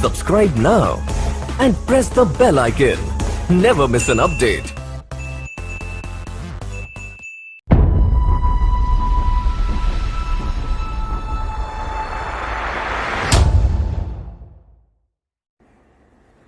Subscribe now and press the bell icon. Never miss an update.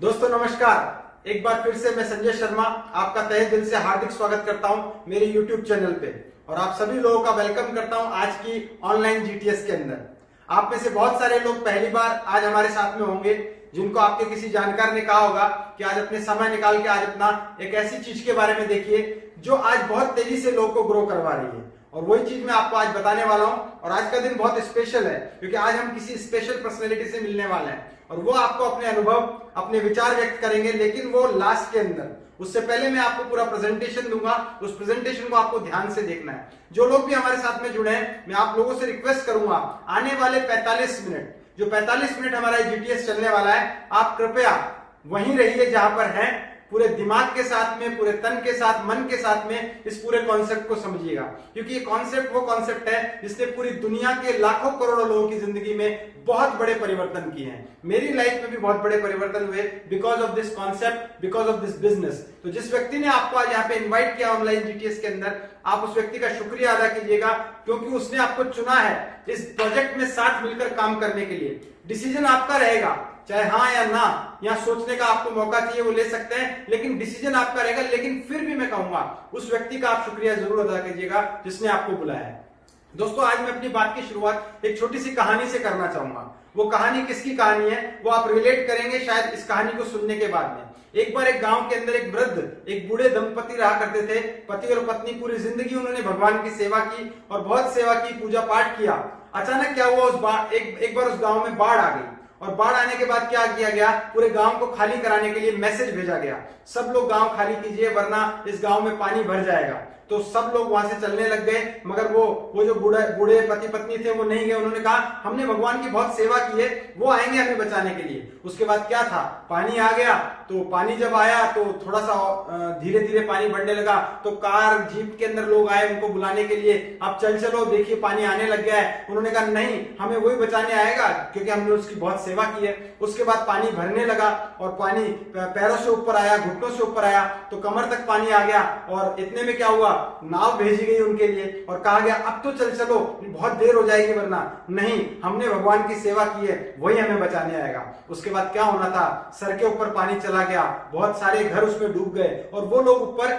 दोस्तों नमस्कार। एक बार फिर से मैं संजय शर्मा आपका तहे दिल से हार्दिक स्वागत करता हूं मेरे YouTube चैनल पे और आप सभी लोगों का वेलकम करता हूं आज की ऑनलाइन जीटीएस के अंदर। आप में से बहुत सारे लोग पहली बार आज हमारे साथ में होंगे जिनको आपके किसी जानकार ने कहा होगा कि आज अपने समय निकाल के आज अपना एक ऐसी चीज के बारे में देखिए जो आज बहुत तेजी से लोगों को ग्रो करवा रही है। और वही चीज मैं आपको आज बताने वाला हूं और आज का दिन बहुत स्पेशल है क्योंकि आज हम किसी स्पेशल पर्सनैलिटी से मिलने वाले हैं और वो आपको अपने अनुभव अपने विचार व्यक्त करेंगे, लेकिन वो लास्ट के अंदर। उससे पहले मैं आपको पूरा प्रेजेंटेशन दूंगा, उस प्रेजेंटेशन को आपको ध्यान से देखना है। जो लोग भी हमारे साथ में जुड़े हैं मैं आप लोगों से रिक्वेस्ट करूंगा आने वाले 45 मिनट, जो 45 मिनट हमारा जीटीएस चलने वाला है, आप कृपया वहीं रहिए जहां पर हैं, पूरे दिमाग के साथ में, पूरे तन के साथ, मन के साथ में इस पूरे कॉन्सेप्ट को समझिएगा क्योंकि ये कॉन्सेप्ट वो कॉन्सेप्ट है जिसने पूरी दुनिया के लाखों करोड़ों लोगों की जिंदगी में बहुत बड़े परिवर्तन किए हैं। मेरी लाइफ में भी बहुत बड़े परिवर्तन हुए because of this concept, because of this business. तो जिस व्यक्ति ने आपको आज यहाँ पे इन्वाइट किया ऑनलाइन जीटीएस के अंदर, आप उस व्यक्ति का शुक्रिया अदा कीजिएगा क्योंकि उसने आपको चुना है इस प्रोजेक्ट में साथ मिलकर काम करने के लिए। डिसीजन आपका रहेगा, चाहे हाँ या ना, या सोचने का आपको मौका चाहिए वो ले सकते हैं, लेकिन डिसीजन आपका रहेगा। लेकिन फिर भी मैं कहूंगा उस व्यक्ति का आप शुक्रिया जरूर अदा कीजिएगा जिसने आपको बुलाया है। दोस्तों आज मैं अपनी बात की शुरुआत एक छोटी सी कहानी से करना चाहूंगा। वो कहानी किसकी कहानी है वो आप रिलेट करेंगे शायद इस कहानी को सुनने के बाद में। एक बार एक गांव के अंदर एक वृद्ध, एक बूढ़े दंपति रहा करते थे। पति और पत्नी पूरी जिंदगी उन्होंने भगवान की सेवा की और बहुत सेवा की, पूजा पाठ किया। अचानक क्या हुआ, एक बार उस गांव में बाढ़ आ गई और बाढ़ आने के बाद क्या किया गया, पूरे गांव को खाली कराने के लिए मैसेज भेजा गया, सब लोग गांव खाली कीजिए वरना इस गांव में पानी भर जाएगा। तो सब लोग वहां से चलने लग गए, मगर वो जो बूढ़े पति पत्नी थे वो नहीं गए। उन्होंने कहा हमने भगवान की बहुत सेवा की है, वो आएंगे हमें बचाने के लिए। उसके बाद क्या था, पानी आ गया। तो पानी जब आया तो थोड़ा सा धीरे धीरे पानी बढ़ने लगा। तो कार जीप के अंदर लोग आए उनको बुलाने के लिए, आप चलो देखिए पानी आने लग गया है। उन्होंने कहा नहीं, हमें वही बचाने आएगा क्योंकि हमने उसकी बहुत सेवा की है। उसके बाद पानी भरने लगा और पानी पैरों से ऊपर आया, घुटनों से ऊपर आया, तो कमर तक पानी आ गया। और इतने में क्या हुआ, नाव भेजी गई उनके लिए और कहा गया अब तो चलो, बहुत देर हो जाएगी वरना। नहीं, हमने भगवान की सेवा की है, वही हमें बचाने आएगा। उसके बाद क्या होना था, सर के ऊपर पानी चला गया, बहुत सारे घर उसमें डूब गए और वो लोग ऊपर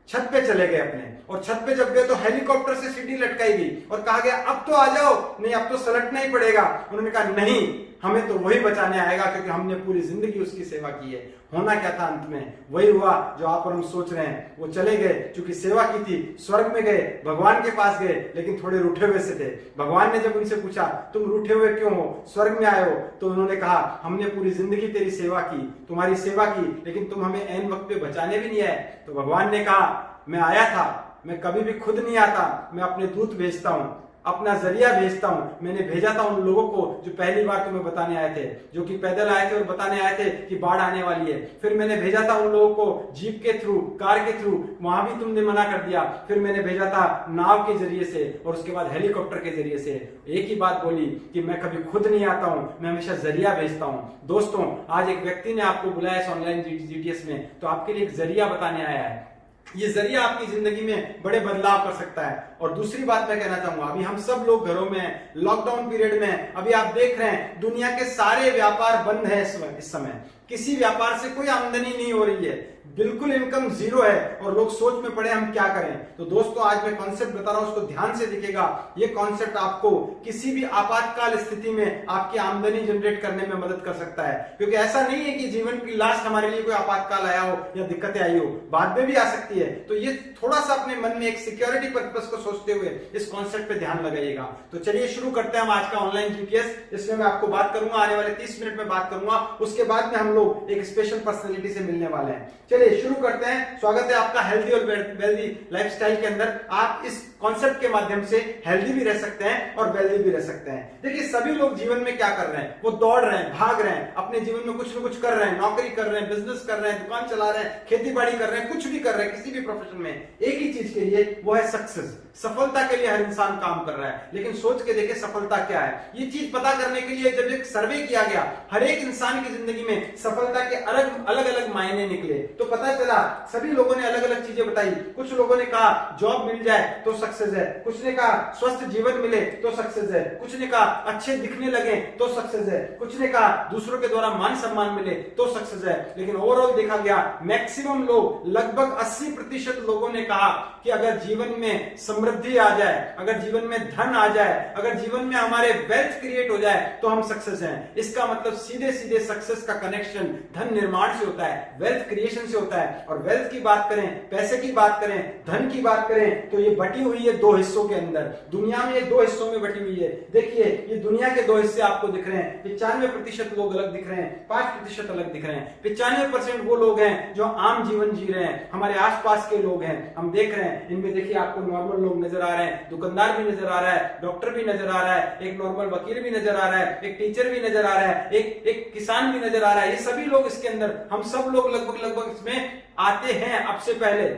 छत पे चले गए अपने। और छत पे जब गए तो हेलीकॉप्टर से सीढ़ी लटकाई गई और कहा गया अब तो आ जाओ, नहीं अब तो सलटना ही पड़ेगा। उन्होंने कहा नहीं, हमें तो वही बचाने आएगा क्योंकि हमने पूरी जिंदगी उसकी सेवा की है। होना क्या था, अंत में वही हुआ जो आप और हम सोच रहे हैं। वो चले गए, चूंकि सेवा की थी, स्वर्ग में गए, भगवान के पास गए, लेकिन थोड़े रूठे हुए से थे। भगवान ने जब उनसे पूछा तुम रूठे हुए क्यों हो, स्वर्ग में आए हो, तो उन्होंने कहा हमने पूरी जिंदगी तेरी सेवा की, तुम्हारी सेवा की, लेकिन तुम हमें ऐन वक्त पे बचाने भी नहीं आए। तो भगवान ने कहा मैं आया था, मैं कभी भी खुद नहीं आता, मैं अपने दूत भेजता हूं, अपना जरिया भेजता हूं। मैंने भेजा था उन लोगों को जो पहली बार तुम्हें बताने आए थे, जो कि पैदल आए थे और बताने आए थे कि बाढ़ आने वाली है। फिर मैंने भेजा था उन लोगों को जीप के थ्रू, कार के थ्रू, वहां भी तुमने मना कर दिया। फिर मैंने भेजा था नाव के जरिए से और उसके बाद हेलीकॉप्टर के जरिए से। एक ही बात बोली कि मैं कभी खुद नहीं आता हूं, मैं हमेशा जरिया भेजता हूं। दोस्तों आज एक व्यक्ति ने आपको बुलाया इस ऑनलाइन जीटीएस में, तो आपके लिए एक जरिया बताने आया है। ये जरिया आपकी जिंदगी में बड़े बदलाव कर सकता है। और दूसरी बात मैं कहना चाहूंगा, अभी हम सब लोग घरों में हैं, लॉकडाउन पीरियड में। अभी आप देख रहे हैं दुनिया के सारे व्यापार बंद है इस समय, किसी व्यापार से कोई आमदनी नहीं हो रही है, बिल्कुल इनकम जीरो है और लोग सोच में पड़े हम क्या करें। तो दोस्तों आज मैं कॉन्सेप्ट बता रहा हूं, उसको ध्यान से दिखेगा। ये कॉन्सेप्ट आपको किसी भी आपातकाल स्थिति में आपकी आमदनी जनरेट करने में मदद कर सकता है, क्योंकि ऐसा नहीं है कि जीवन की लास्ट हमारे लिए कोई आपातकाल आया हो या दिक्कतें आई हो, बाद में भी आ सकती है। तो ये थोड़ा सा अपने मन में एक सिक्योरिटी पर्पस को सोचते हुए इस कॉन्सेप्ट पे ध्यान लगाइएगा। तो चलिए शुरू करते हैं हम आज का ऑनलाइन जीटीएस। इसमें मैं आपको बात करूंगा, आने वाले 30 मिनट में बात करूंगा। उसके बाद में हम लोग लोग एक स्पेशल पर्सनैलिटी से मिलने वाले हैं। चलिए शुरू करते हैं। स्वागत है आपका हेल्दी और वेल्दी लाइफस्टाइल के अंदर। आप इस कॉन्सेप्ट के माध्यम से हेल्दी भी रह सकते हैं और वेल्दी भी रह सकते हैं। देखिए सभी लोग जीवन में क्या कर रहे हैं, वो दौड़ रहे हैं, भाग रहे हैं, अपने जीवन में कुछ न कुछ कर रहे हैं, नौकरी कर रहे हैं, बिजनेस कर रहे हैं, दुकान चला रहे हैं, खेती बाड़ी कर रहे हैं, कुछ भी कर रहे हैं किसी भी प्रोफेशन में। एक ही चीज के लिए, वो है सक्सेस। सफलता के लिए हर इंसान काम कर रहा है, लेकिन सोच के देखे सफलता क्या है। ये चीज पता करने के लिए जब एक सर्वे किया गया, हर एक इंसान की जिंदगी में सफलता के अलग अलग मायने निकले, तो पता चला सभी लोगों ने अलग अलग चीजें बताई। कुछ लोगों ने कहा जॉब मिल जाए तो सक्सेस है, कुछ ने कहा स्वस्थ जीवन मिले तो सक्सेस है, कुछ ने कहा अच्छे दिखने लगे तो सक्सेस है, कुछ ने कहा दूसरों के द्वारा मान सम्मान मिले तो सक्सेस है। लेकिन ओवरऑल देखा गया, मैक्सिमम लोग, लगभग 80% लोगों ने कहा कि अगर जीवन में समृद्धि आ जाए, अगर जीवन में धन आ जाए, अगर जीवन में हमारे वेल्थ क्रिएट हो जाए तो हम सक्सेस हैं। इसका मतलब सीधे सीधे सक्सेस का कनेक्शन धन निर्माण से होता है, वेल्थ क्रिएशन से होता है। और वेल्थ की बात करें, पैसे की बात करें, धन की बात करें, तो ये बटी हुई है दो हिस्सों के अंदर। दुनिया में ये दो हिस्सों में बटी हुई है। देखिए ये दुनिया के दो हिस्से आपको दिख रहे हैं। 95% लोग अलग दिख रहे हैं, 5% अलग दिख रहे हैं। 95% वो लोग हैं जो आम जीवन जी रहे हैं, हमारे आसपास के लोग हैं, हम देख रहे हैं। इनमें देखिए आपको नॉर्मल लोग नजर आ रहे हैं, दुकानदार भी नजर आ रहा है, डॉक्टर भी नजर आ रहा है, एक नॉर्मल वकील भी नजर आ रहा है, एक टीचर भी नजर आ रहा है, एक किसान भी नजर आ रहा है। ये सभी लोग इसके अंदर, हम सब लोग लगभग इसमें आते हैं अब से पहले।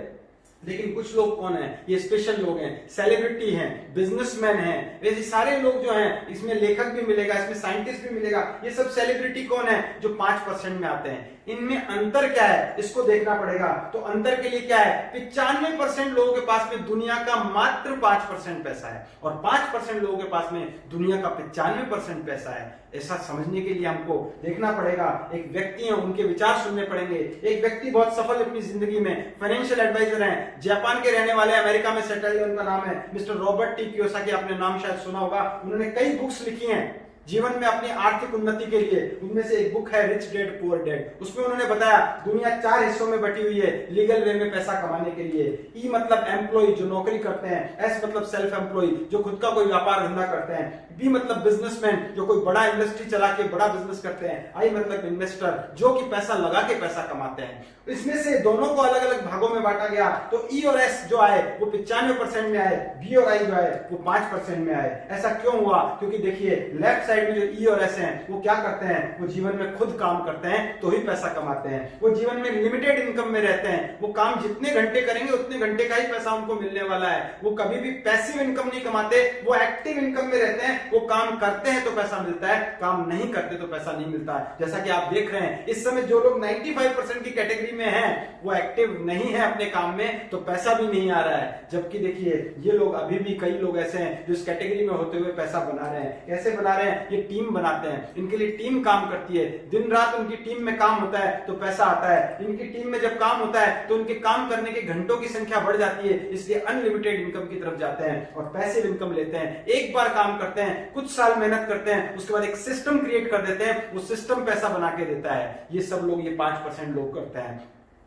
लेकिन कुछ लोग कौन है, ये स्पेशल लोग हैं, सेलिब्रिटी हैं, बिजनेसमैन हैं। वैसे सारे लोग जो हैं, इसमें लेखक भी मिलेगा, इसमें साइंटिस्ट भी मिलेगा, ये सब सेलिब्रिटी कौन है जो 5% में आते हैं। इनमें अंतर क्या है इसको देखना पड़ेगा। तो अंतर के लिए क्या है, 95% लोगों के पास में दुनिया का मात्र 5% पैसा है और 5% लोगों के पास में दुनिया का 95% पैसा है। ऐसा समझने के लिए हमको देखना पड़ेगा। एक व्यक्ति है, उनके विचार सुनने पड़ेंगे। एक व्यक्ति बहुत सफल अपनी जिंदगी में फाइनेंशियल एडवाइजर हैं, जापान के रहने वाले, अमेरिका में सेटल्ड है, उनका नाम है मिस्टर रॉबर्ट टी कियोसाकी। आपने नाम शायद सुना होगा। उन्होंने कई बुक्स लिखी हैं जीवन में अपनी आर्थिक उन्नति के लिए। उनमें से एक बुक है रिच डैड पुअर डैड। उसमें उन्होंने बताया दुनिया 4 हिस्सों में बटी हुई है लीगल वे में पैसा कमाने के लिए। ई मतलब एम्प्लॉय जो नौकरी करते हैं, एस मतलब सेल्फ एम्प्लॉय जो खुद का कोई व्यापार धंधा करते हैं, बी मतलब बिजनेसमैन जो कोई बड़ा इंडस्ट्री चला के बड़ा बिजनेस करते हैं, आई मतलब इन्वेस्टर जो कि पैसा लगा के पैसा कमाते हैं। इसमें से दोनों को अलग अलग भागों में बांटा गया। तो ई और एस जो आए वो 95% में आए, बी और आई जो आए वो 5% में आए। ऐसा क्यों हुआ? क्योंकि देखिए लेफ्ट साइड में जो ई और एस हैं वो क्या करते हैं, वो जीवन में खुद काम करते हैं तो ही पैसा कमाते हैं। वो जीवन में लिमिटेड इनकम में रहते हैं, वो काम जितने घंटे करेंगे उतने घंटे का ही पैसा उनको मिलने वाला है। वो कभी भी पैसिव इनकम नहीं कमाते, वो एक्टिव इनकम में रहते हैं। वो काम करते हैं तो पैसा मिलता है, काम नहीं करते तो पैसा नहीं मिलता है। जैसा कि आप देख रहे हैं इस समय जो लोग 95% की कैटेगरी में हैं वो एक्टिव नहीं है अपने काम में, तो पैसा भी नहीं आ रहा है। जबकि देखिए ये लोग, अभी भी कई लोग ऐसे हैं जो इस कैटेगरी में होते हुए पैसा बना रहे हैं। कैसे बना रहे हैं? ये टीम बनाते हैं, इनके लिए टीम काम करती है, दिन रात उनकी टीम में काम होता है तो पैसा आता है। इनकी टीम में जब काम होता है तो उनके काम करने के घंटों की संख्या बढ़ जाती है, इसलिए अनलिमिटेड इनकम की तरफ जाते हैं और पैसिव इनकम लेते हैं। एक बार काम करते हैं, कुछ साल मेहनत करते हैं, उसके बाद एक सिस्टम क्रिएट कर देते हैं, वो सिस्टम पैसा बना के देता है। ये सब लोग, ये 5% लोग करते हैं।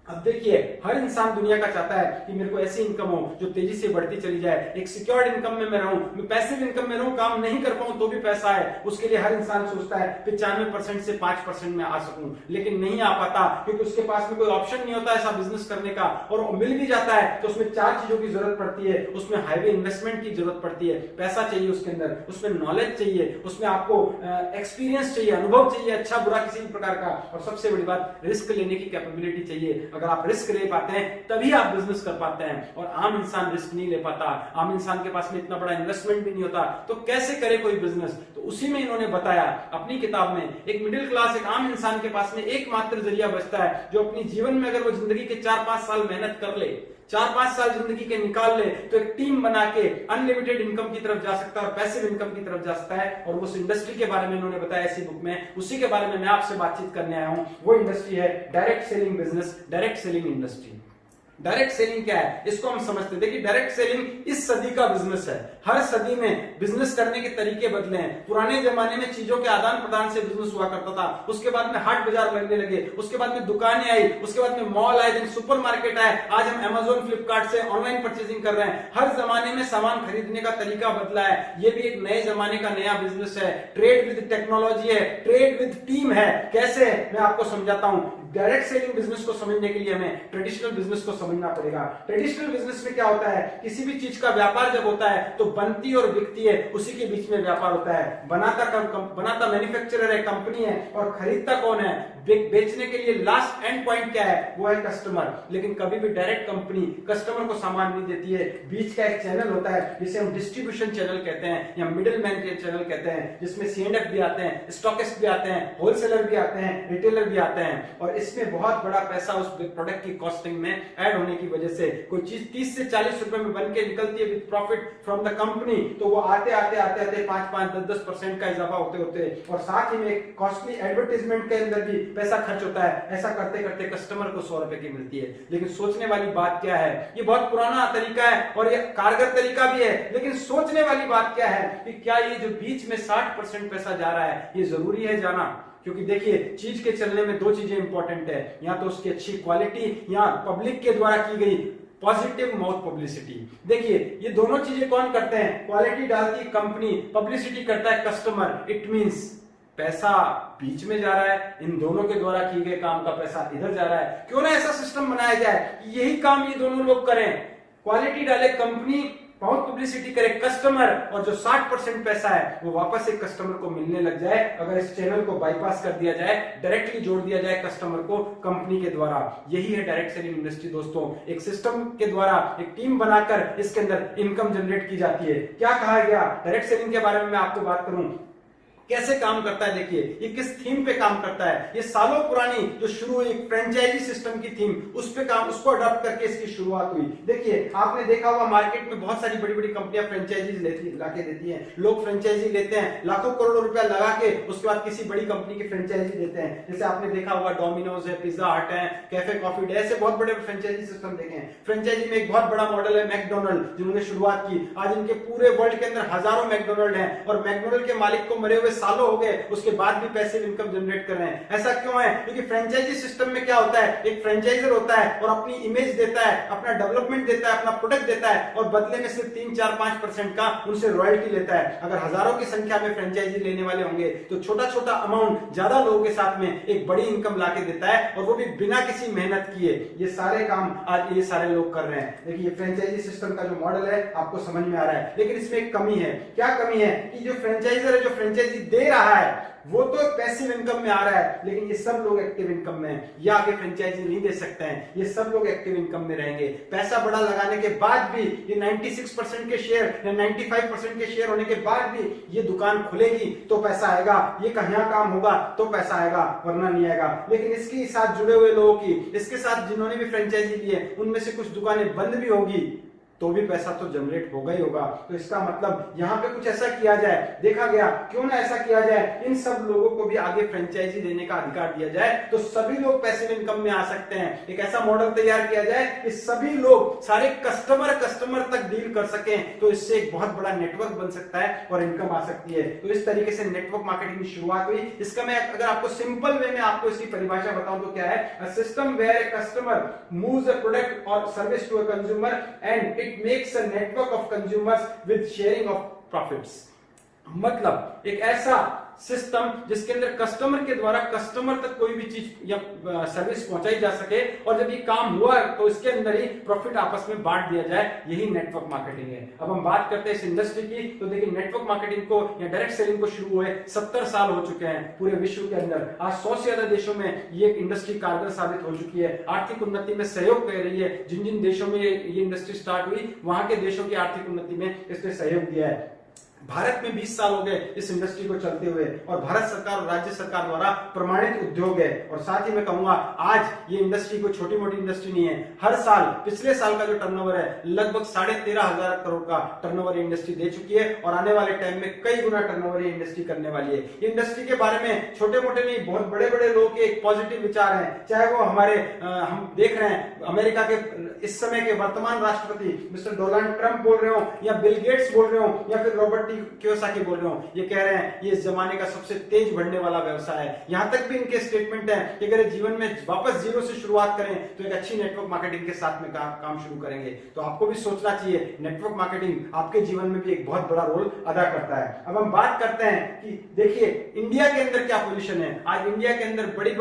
अब देखिए हर इंसान दुनिया का चाहता है कि मेरे को ऐसी इनकम हो जो तेजी से बढ़ती चली जाए, एक सिक्योर्ड इनकम में मैं रहूं, मैं पैसिव इनकम में रहूं, काम नहीं कर पाऊं तो भी पैसा है। उसके लिए हर इंसान सोचता है 95% से 5% में आ सकूं, लेकिन नहीं आ पाता क्योंकि उसके पास में कोई ऑप्शन नहीं होता ऐसा बिजनेस करने का। और मिल भी जाता है तो उसमें 4 चीजों की जरूरत पड़ती है। उसमें हाईवे इन्वेस्टमेंट की जरूरत पड़ती है, पैसा चाहिए उसके अंदर, उसमें नॉलेज चाहिए, उसमें आपको एक्सपीरियंस चाहिए, अनुभव चाहिए, अच्छा बुरा किसी भी प्रकार का, और सबसे बड़ी बात रिस्क लेने की कैपेबिलिटी चाहिए। अगर आप रिस्क ले पाते हैं तभी आप बिजनेस कर पाते हैं, और आम इंसान रिस्क नहीं ले पाता। आम इंसान के पास में इतना बड़ा इन्वेस्टमेंट भी नहीं होता, तो कैसे करे कोई बिजनेस? तो उसी में इन्होंने बताया अपनी किताब में, एक मिडिल क्लास, एक आम इंसान के पास में एकमात्र जरिया बचता है जो अपनी जीवन में अगर वो जिंदगी के 4-5 साल मेहनत कर ले, 4-5 साल जिंदगी के निकाल ले, तो एक टीम बना के अनलिमिटेड इनकम की तरफ जा सकता है और पैसिव इनकम की तरफ जा सकता है। और उस इंडस्ट्री के बारे में इन्होंने बताया इसी बुक में, उसी के बारे में मैं आपसे बातचीत करने आया हूं। वो इंडस्ट्री है direct selling business, direct selling industry. Direct selling क्या है इसको हम समझते हैं। देखिए डायरेक्ट सेलिंग इस सदी का बिजनेस है। हर सदी में बिजनेस करने के तरीके बदले हैं। पुराने जमाने में चीजों के आदान प्रदान से बिजनेस हुआ करता था, उसके बाद में हाट बाजार लगने लगे, उसके बाद में दुकानें आई, उसके बाद में मॉल आए, सुपरमार्केट आए, आज हम अमेज़न फ्लिपकार्ट से ऑनलाइन परचेजिंग कर रहे हैं। हर जमाने में सामान खरीदने का तरीका बदला है। ये भी एक नए जमाने का नया बिजनेस है। ट्रेड विद टेक्नोलॉजी है, ट्रेड विद टीम है। कैसे है मैं आपको समझाता हूं। डायरेक्ट सेलिंग बिजनेस को समझने के लिए हमें ट्रेडिशनल बिजनेस को समझना पड़ेगा। ट्रेडिशनल बिजनेस में क्या होता है, किसी भी चीज का व्यापार जब होता है तो बनती और बिकती है, उसी के बीच में व्यापार होता है। बनाता मैन्युफैक्चरर है, कंपनी है, और खरीदता कौन है, बेचने के लिए लास्ट एंड पॉइंट क्या है, वो है कस्टमर। लेकिन कभी भी डायरेक्ट कंपनी कस्टमर को सामान नहीं देती है। बीच का एक चैनल होता है जिसे हम डिस्ट्रीब्यूशन चैनल कहते हैं या मिडिल मैन के चैनल कहते हैं, जिसमें C&F भी आते हैं, स्टॉकिस्ट भी आते हैं, होलसेलर भी आते हैं, रिटेलर भी आते हैं। और इसमें बहुत बड़ा पैसा उस प्रोडक्ट की कॉस्टिंग में ऐड होने की वजह से कोई चीज 30 से 40 रुपए में बन के निकलती है with profit from the company, तो वो आते आते 5-10% का इजाफा होते और साथ ही में कॉस्टली एडवर्टाइजमेंट के अंदर भी पैसा खर्च होता है। ऐसा करते करते कस्टमर को 100 रुपए की मिलती है। लेकिन सोचने वाली बात क्या है, ये बहुत पुराना तरीका है और ये कारगर तरीका भी है, लेकिन सोचने वाली बात क्या है कि क्या ये जो बीच में 60% पैसा जा रहा है, ये जरूरी है जाना। क्योंकि देखिए, चीज के चलने में दो चीजें इंपॉर्टेंट है, या तो उसकी अच्छी क्वालिटी या पब्लिक के द्वारा की गई पॉजिटिव माउथ पब्लिसिटी। देखिए, ये दोनों चीजें कौन करते हैं, क्वालिटी डालती है कंपनी, पब्लिसिटी करता है कस्टमर। इट मींस पैसा बीच में जा रहा है, इन दोनों के द्वारा किए गए काम का पैसा इधर जा रहा है। क्यों ना ऐसा सिस्टम बनाया जाए कि यही काम ये दोनों लोग करें, क्वालिटी डाले कंपनी, बहुत पब्लिसिटी करे कस्टमर, और जो 60% पैसा है वो वापस एक कस्टमर को मिलने लग जाए। अगर इस चैनल को बाईपास कर दिया जाए, डायरेक्टली जोड़ दिया जाए कस्टमर को कंपनी के द्वारा। यही है डायरेक्ट सेलिंग इंडस्ट्री दोस्तों। एक सिस्टम के द्वारा एक टीम बनाकर इसके अंदर इनकम जनरेट की जाती है। क्या कहा गया डायरेक्ट सेलिंग के बारे में मैं आपको बात करूं, कैसे काम करता है। देखिए, ये किस थीम पे काम करता है। ये सालों पुरानी जो शुरू हुई फ्रेंचाइजी सिस्टम की थीम, उसको अडॉप्ट करके इसकी शुरुआत हुई। देखिए, आपने देखा होगा मार्केट में बहुत सारी बड़ी बड़ी कंपनियां फ्रेंचाइजी लाके देती हैं। लोग फ्रेंचाइजी लेते हैं, लाखों करोड़ों रुपया लगा के उसके बाद किसी बड़ी कंपनी की फ्रेंचाइजी देते हैं। जैसे आपने देखा होगा डोमिनोज है, पिज्जा हट है, कैफे कॉफी डे, ऐसे बहुत बड़े फ्रेंचाइजी सिस्टम देखे हैं। फ्रेंचाइजी में एक बहुत बड़ा मॉडल है मैकडोनल्ड, जिन्होंने शुरुआत की। आज इनके पूरे वर्ल्ड के अंदर हजारों मैकडोनल्ड हैं और मैकडोनल्ड के मालिक को मरे हुए सालों हो गए, उसके बाद भी पैसिव इनकम जनरेट कर रहे हैं। ऐसा क्यों है, क्योंकि फ्रेंचाइजी सिस्टम में क्या होता है, एक फ्रेंचाइजर होता है और अपनी इमेज देता है, अपना डेवलपमेंट देता है, अपना प्रोडक्ट देता है, और बदले में सिर्फ 3-4-5% का उनसे रॉयल्टी लेता है। अगर हजारों की संख्या में फ्रेंचाइजी लेने वाले होंगे तो छोटा छोटा अमाउंट ज्यादा लोगों के साथ में एक बड़ी इनकम लाके देता है, और वो भी बिना किसी मेहनत किए। ये सारे काम आज ये सारे लोग कर रहे हैं। देखिए, फ्रेंचाइजी सिस्टम का जो मॉडल है आपको समझ में आ रहा है, लेकिन इसमें एक कमी है। क्या कमी है कि जो फ्रेंचाइजर है, जो फ्रेंचाइजी दे रहा है, वो तो पैसिव इनकम में आ रहा है, लेकिन ये सब लोग एक्टिव इनकम में हैं। ये आगे फ्रेंचाइजी नहीं दे सकते हैं, ये सब लोग एक्टिव इनकम में रहेंगे। पैसा बड़ा लगाने के बाद भी ये 96% के शेयर या 95% के शेयर होने के बाद भी ये दुकान खुलेगी तो पैसा आएगा, ये कहाँ काम होगा तो पैसा आएगा, वरना नहीं आएगा। लेकिन इसके साथ जुड़े हुए लोगों की, इसके साथ जिन्होंने भी फ्रेंचाइजी ली है, उनमें से कुछ दुकानें बंद भी होगी तो भी पैसा तो जनरेट होगा ही होगा। तो इसका मतलब यहाँ पे कुछ ऐसा किया जाए, देखा गया क्यों ना ऐसा किया जाए, इन सब लोगों को भी आगे फ्रेंचाइजी देने का अधिकार दिया जाए, तो सभी लोग पैसिव इनकम में आ सकते हैं। एक ऐसा मॉडल तैयार किया जाए कि सभी लोग, सारे कस्टमर तक डील कर सकें, तो इससे एक बहुत बड़ा नेटवर्क बन सकता है और इनकम आ सकती है। तो इस तरीके से नेटवर्क मार्केटिंग की शुरुआत हुई। इसका मैं अगर आपको सिंपल वे में आपको इसकी परिभाषा बताऊं तो क्या है, a system where a customer moves a product और service to a consumer and it makes a network of consumers with sharing of profits। मतलब एक ऐसा सिस्टम जिसके अंदर कस्टमर के द्वारा कस्टमर तक कोई भी चीज या सर्विस पहुंचाई जा सके, और जब ये काम हुआ तो इसके अंदर ही प्रॉफिट आपस में बांट दिया जाए, यही नेटवर्क मार्केटिंग है। अब हम बात करते हैं इस इंडस्ट्री की, तो देखिए नेटवर्क मार्केटिंग को या डायरेक्ट सेलिंग को शुरू हुए 70 साल हो चुके हैं पूरे विश्व के अंदर। आज 100 से ज्यादा देशों में ये इंडस्ट्री कारगर साबित हो चुकी है, आर्थिक उन्नति में सहयोग कर रही है। जिन जिन देशों में ये इंडस्ट्री स्टार्ट हुई, वहां के देशों की आर्थिक उन्नति में इसने सहयोग दिया है। भारत में 20 साल हो गए इस इंडस्ट्री को चलते हुए और भारत सरकार और राज्य सरकार द्वारा प्रमाणित उद्योग है। और साथ ही मैं कहूंगा आज ये इंडस्ट्री कोई छोटी मोटी इंडस्ट्री नहीं है। हर साल पिछले साल का जो टर्नओवर है लगभग 13,500 करोड़ का टर्नओवर ये इंडस्ट्री दे चुकी है और आने वाले टाइम में कई गुना टर्नओवर ये इंडस्ट्री करने वाली है। ये इंडस्ट्री के बारे में छोटे मोटे नहीं बहुत बड़े बड़े लोगों के एक पॉजिटिव विचार हैं, चाहे वो हमारे हम देख रहे हैं अमेरिका के इस समय के वर्तमान राष्ट्रपति मिस्टर डोनाल्ड ट्रंप बोल रहे हो या बिल गेट्स बोल रहे हो या फिर रॉबर्ट टी कियोसाकी बोल रहे हो, ये कह रहे हैं ये इस जमाने का सबसे तेज बढ़ने वाला व्यवसाय है। यहां तक भी इनके स्टेटमेंट है कि अगर जीवन में वापस जीरो से शुरुआत करें तो एक अच्छी नेटवर्क मार्केटिंग के साथ में काम शुरू करेंगे। तो आपको भी सोचना चाहिए नेटवर्क मार्केटिंग आपके जीवन में भी एक बहुत बड़ा रोल अदा करता है। अब हम बात करते हैं कि देखिए इंडिया के अंदर क्या पोजीशन है। आज इंडिया के अंदर बड़ी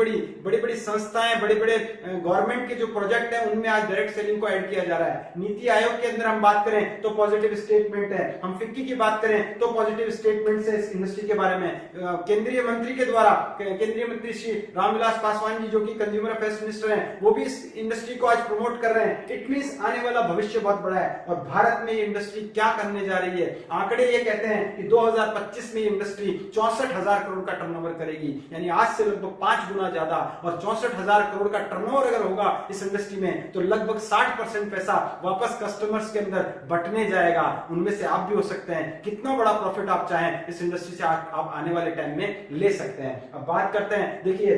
बड़ी संस्थाएं बड़े बड़े गवर्नमेंट के जो प्रोजेक्ट है उनमें आज डायरेक्ट सेलिंग को ऐड किया जा रहा है। नीति आयोग के अंदर हम बात करें तो पॉजिटिव स्टेटमेंट है, हम फिक्की की बात करें तो पॉजिटिव स्टेटमेंट है इस इंडस्ट्री के बारे में। केंद्रीय मंत्री के द्वारा केंद्रीय मंत्री श्री रामविलास पासवान जी जो कि कंज्यूमर अफेयर्स मिनिस्टर हैं वो भी इस इंडस्ट्री को आज प्रमोट कर रहे हैं। इट मींस आने वाला भविष्य बहुत बड़ा है और भारत में ये इंडस्ट्री क्या करने जा रही है। आंकड़े ये कहते हैं कि 2025 में ये इंडस्ट्री 64,000 करोड़ का टर्नओवर करेगी, यानी आज से लगभग 5 गुना ज्यादा। और 64,000 करोड़ का टर्नओवर अगर होगा इस इंडस्ट्री में तो लगभग 60% पैसा वापस कस्टमर्स के अंदर बटने जाएगा। उनमें से आप भी हो सकते हैं। कितना बड़ा प्रॉफिट आप चाहें इस इंडस्ट्री से आप आने वाले टाइम में ले सकते हैं। अब बात करते हैं, देखिए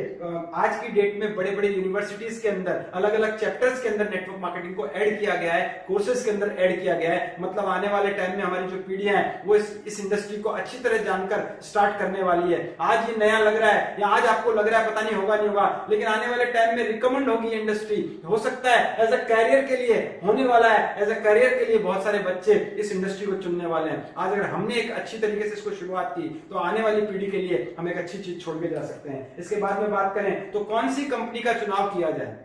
आज की डेट में बड़े बड़े यूनिवर्सिटीज के अंदर अलग अलग चैप्टर्स के अंदर नेटवर्क मार्केटिंग को ऐड किया गया है, कोर्सेज के अंदर ऐड किया गया है। मतलब आने वाले टाइम में हमारी जो पीढ़ियां हैं वो इस इंडस्ट्री को अच्छी तरह जानकर स्टार्ट करने वाली है। आज ये नया लग रहा है या आज आपको लग रहा है पता नहीं होगा नहीं होगा, लेकिन आने वाले टाइम में रिकमेंड होगी इंडस्ट्री। हो सकता है एज अ कैरियर के लिए होने वाला है, एज अ कैरियर के लिए बहुत सारे बच्चे इस इंडस्ट्री को चुनने वाले हैं। आज अगर हमने एक अच्छी तरीके से इसको शुरुआत की तो आने वाली पीढ़ी के लिए हम एक अच्छी चीज छोड़ के जा सकते हैं। इसके बाद में बात करें तो कौन सी कंपनी का चुनाव किया जाए।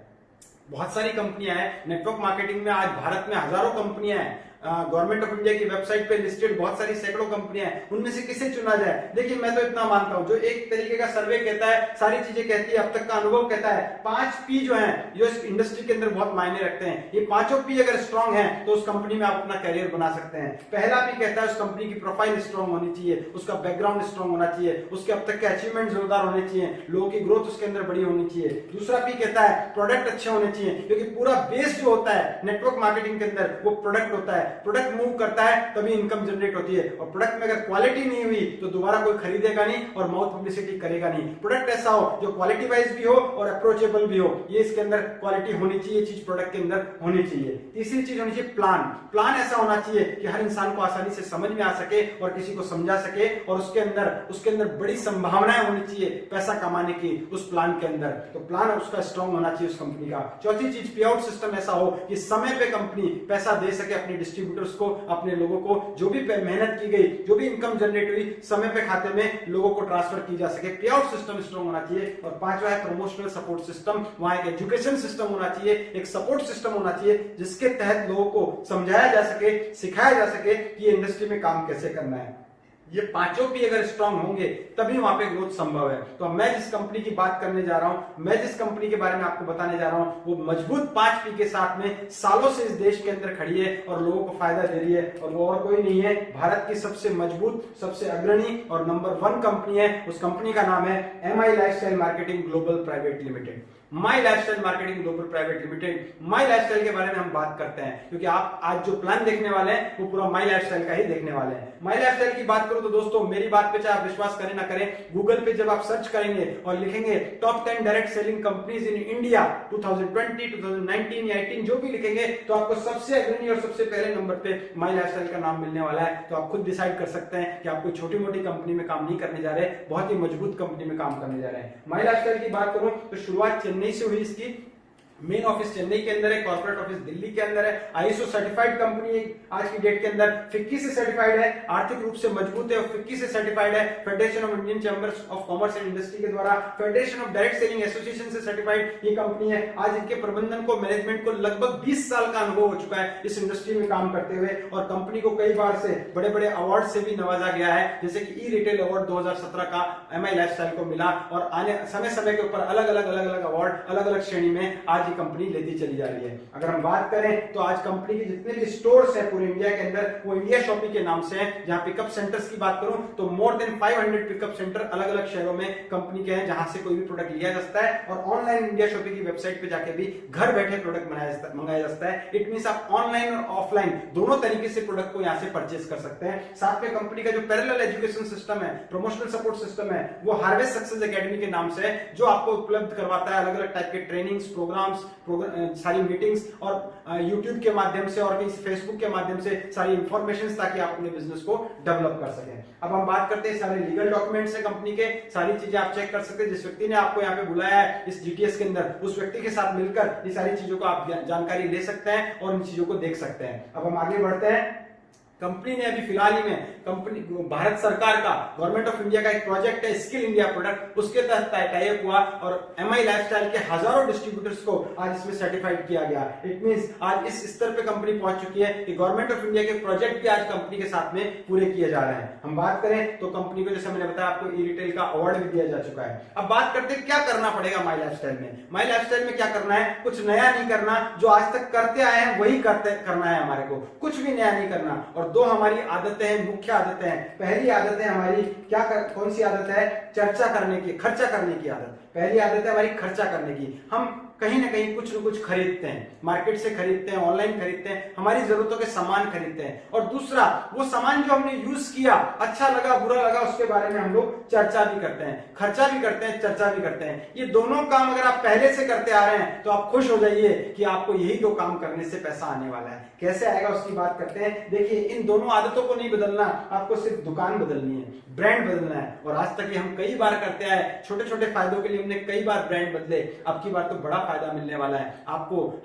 बहुत सारी कंपनियां हैं नेटवर्क मार्केटिंग में। आज भारत में हजारों कंपनियां हैं। गवर्नमेंट ऑफ इंडिया की वेबसाइट पे लिस्टेड बहुत सारी सैकड़ों कंपनियां हैं। उनमें से किसे चुना जाए। देखिए मैं तो इतना मानता हूं जो एक तरीके का सर्वे कहता है, सारी चीजें कहती है, अब तक का अनुभव कहता है 5 P जो है जो इस इंडस्ट्री के अंदर बहुत मायने रखते हैं। ये पांचों P अगर स्ट्रांग है तो उस कंपनी में आप अपना कैरियर बना सकते हैं। पहला P कहता है उस कंपनी की प्रोफाइल स्ट्रांग होनी चाहिए, उसका बैकग्राउंड स्ट्रांग होना चाहिए, उसके अब तक के अचीवमेंट जोरदार होने चाहिए, लोगों की ग्रोथ उसके अंदर बड़ी होनी चाहिए। दूसरा P कहता है प्रोडक्ट अच्छे होने चाहिए, क्योंकि पूरा बेस जो होता है नेटवर्क मार्केटिंग के अंदर वो प्रोडक्ट होता है। प्रोडक्ट मूव करता है तभी इनकम जनरेट होती है और प्रोडक्ट में अगर क्वालिटी नहीं हुई तो दोबारा कोई खरीदेगा नहीं और माउथ पब्लिसिटी करेगा नहीं। प्रोडक्ट ऐसा हो जो क्वालिटी वाइज भी हो और अप्रोचेबल भी हो, ये इसके अंदर क्वालिटी होनी चाहिए, चीज प्रोडक्ट के अंदर होनी चाहिए। तीसरी चीज होनी चाहिए प्लान ऐसा होना चाहिए कि हर इंसान को आसानी से समझ में आ सके और किसी को समझा सके और उसके अंदर बड़ी संभावनाएं होनी चाहिए पैसा कमाने की उस प्लान के अंदर। तो प्लान उसका स्ट्रांग होना चाहिए उस कंपनी का। चौथी चीज पे आउट सिस्टम ऐसा हो कि समय पे कंपनी पैसा दे सके अपने डिस्ट्रीब्यूटर्स को, अपने लोगों को, जो भी मेहनत की गई, जो भी इनकम जनरेट हुई समय पे खाते में लोगों को ट्रांसफर की जा सके। पे आउट सिस्टम स्ट्रांग होना चाहिए। और पांचवा है प्रमोशनल सपोर्ट सिस्टम। वहां एक एजुकेशन सिस्टम होना चाहिए, एक सपोर्ट सिस्टम होना चाहिए जिसके तहत लोगों को समझाया जा सके, सिखाया जा सके कि ये इंडस्ट्री में काम कैसे करना है। ये पांचों भी अगर स्ट्रांग होंगे तभी वहां पे ग्रोथ संभव है। तो मैं जिस कंपनी की बात करने जा रहा हूं, मैं जिस कंपनी के बारे में आपको बताने जा रहा हूं, वो मजबूत 5 P के साथ में सालों से इस देश के अंदर खड़ी है और लोगों को फायदा दे रही है और वो और कोई नहीं है, भारत की सबसे मजबूत, सबसे अग्रणी और नंबर 1 कंपनी है। उस कंपनी का नाम है MI lifestyle marketing global private limited. My lifestyle marketing global private limited. My lifestyle के बारे में हम बात करते हैं क्योंकि आप आज जो प्लान देखने वाले हैं वो पूरा माई लाइफस्टाइल का ही देखने वाले हैं। माई लाइफस्टाइल की बात करूं तो दोस्तों मेरी बात पे चाहे आप विश्वास करें ना करें, गूगल पे जब आप सर्च करेंगे और लिखेंगे top 10 direct selling companies in India 2020, 2019 या 18 जो भी लिखेंगे तो आपको सबसे अग्रणी और सबसे पहले नंबर पे माई लाइफस्टाइल का नाम मिलने वाला है। तो आप खुद डिसाइड कर सकते हैं कि आप कोई छोटी मोटी कंपनी में काम नहीं करने जा रहे, बहुत ही मजबूत कंपनी में काम करने जा रहे हैं। माई लाइफस्टाइल की बात करूं तो शुरुआत चेन्नई से हुई इसकी। मेन ऑफिस चेन्नई के अंदर है, कॉर्पोरेट ऑफिस दिल्ली के अंदर है। आईएसओ सर्टिफाइड कंपनी आज की डेट के अंदर, फिक्की से सर्टिफाइड है, आर्थिक रूप से मजबूत है और फिक्की से सर्टिफाइड है, federation of Indian chambers of commerce and industry के द्वारा, federation of direct selling association से सर्टिफाइड ये कंपनी है। आज इनके प्रबंधन को, मैनेजमेंट को लगभग 20 साल का अनुभव हो चुका है इस इंडस्ट्री में काम करते हुए और कंपनी को कई बार से बड़े बड़े अवार्ड से भी नवाजा गया है, जैसे कि ई रिटेल अवार्ड 2017 का एमआई लाइफस्टाइल को मिला और आने समय समय के ऊपर अलग अलग अवार्ड अलग अलग श्रेणी में आज आज ही कंपनी लेती चली जा रही है। अगर हम बात करें तो आज कंपनी के जितने भी स्टोर्स है पूरे इंडिया के अंदर वो इंडिया शॉपी के नाम से है। जहां पिकअप सेंटर्स की बात करूं तो मोर देन 500 पिकअप सेंटर अलग अलग शहरों में कंपनी के हैं, जहां से कोई भी प्रोडक्ट लिया जा सकता है और ऑनलाइन इंडिया शॉपी की वेबसाइट पे जाके भी घर बैठे प्रोडक्ट मंगाया जा सकता है। इट मींस आप ऑनलाइन और ऑफलाइन दोनों तरीके से प्रोडक्ट को यहां से परचेज कर सकते हैं। साथ में कंपनी का जो पैरेलल एजुकेशन सिस्टम है, प्रमोशनल सपोर्ट सिस्टम है, वो हार्वेस्ट सक्सेस एकेडमी के नाम से है, जो आपको उपलब्ध करवाता है अलग अलग टाइप के ट्रेनिंग्स, प्रोग्राम्स, सारी मीटिंग्स और यूट्यूब के माध्यम से और फेसबुक के माध्यम से सारी इंफॉर्मेशन, ताकि आप अपने बिजनेस को डेवलप कर सकें। अब हम बात करते हैं सारे लीगल डॉक्यूमेंट्स है कंपनी के, सारी चीजें आप चेक कर सकते हैं। जिस व्यक्ति ने आपको यहाँ पे बुलाया है इस जीटीएस के अंदर, उस व्यक्ति के साथ मिलकर ये सारी चीजों को आप जानकारी ले सकते हैं और इन चीजों को देख सकते हैं। अब हम आगे बढ़ते हैं। कंपनी ने अभी फिलहाल ही में कंपनी भारत सरकार का, गवर्नमेंट ऑफ इंडिया का एक प्रोजेक्ट है स्किल इंडिया प्रोडक्ट, उसके तहत टाई अप हुआ और एमआई लाइफस्टाइल के हजारों डिस्ट्रीब्यूटर्स को आज इसमें सर्टिफाइड किया गया। इट मींस आज इस स्तर पे कंपनी पहुंच चुकी है कि गवर्नमेंट ऑफ इंडिया के प्रोजेक्ट भी आज कंपनी के साथ में पूरे किए जा रहे हैं। हम बात करें तो कंपनी को, जैसे मैंने बताया आपको, ई रिटेल का अवार्ड भी दिया जा चुका है। अब बात करते हैं क्या करना पड़ेगा माई लाइफस्टाइल में। माई लाइफस्टाइल में क्या करना है? कुछ नया नहीं करना, जो आज तक करते आए हैं वही करना है हमारे को, कुछ भी नया नहीं करना। और दो हमारी आदतें हैं, मुख्य आदतें हैं। पहली आदत है हमारी कौन सी आदत है? चर्चा करने की, खर्चा करने की आदत। पहली आदत है हमारी खर्चा करने की। हम कहीं ना कहीं कुछ न कुछ खरीदते हैं, मार्केट से खरीदते हैं, ऑनलाइन खरीदते हैं, हमारी जरूरतों के सामान खरीदते हैं। और दूसरा, वो सामान जो हमने यूज किया, अच्छा लगा बुरा लगा, उसके बारे में हम लोग चर्चा भी करते हैं, खर्चा भी करते हैं, चर्चा भी करते हैं। ये दोनों काम अगर आप पहले से करते आ रहे हैं तो आप खुश हो जाइए कि आपको यही दो काम करने से पैसा आने वाला है। कैसे आएगा उसकी बात करते हैं। देखिए, इन दोनों आदतों को नहीं बदलना, आपको सिर्फ दुकान बदलनी है, ब्रांड बदलना है। और आज तक ये हम कई बार करते आए, छोटे छोटे फायदों के लिए हमने कई बार ब्रांड बदले। अब की बार तो बड़ा फायदा मिलने वाला है आपको।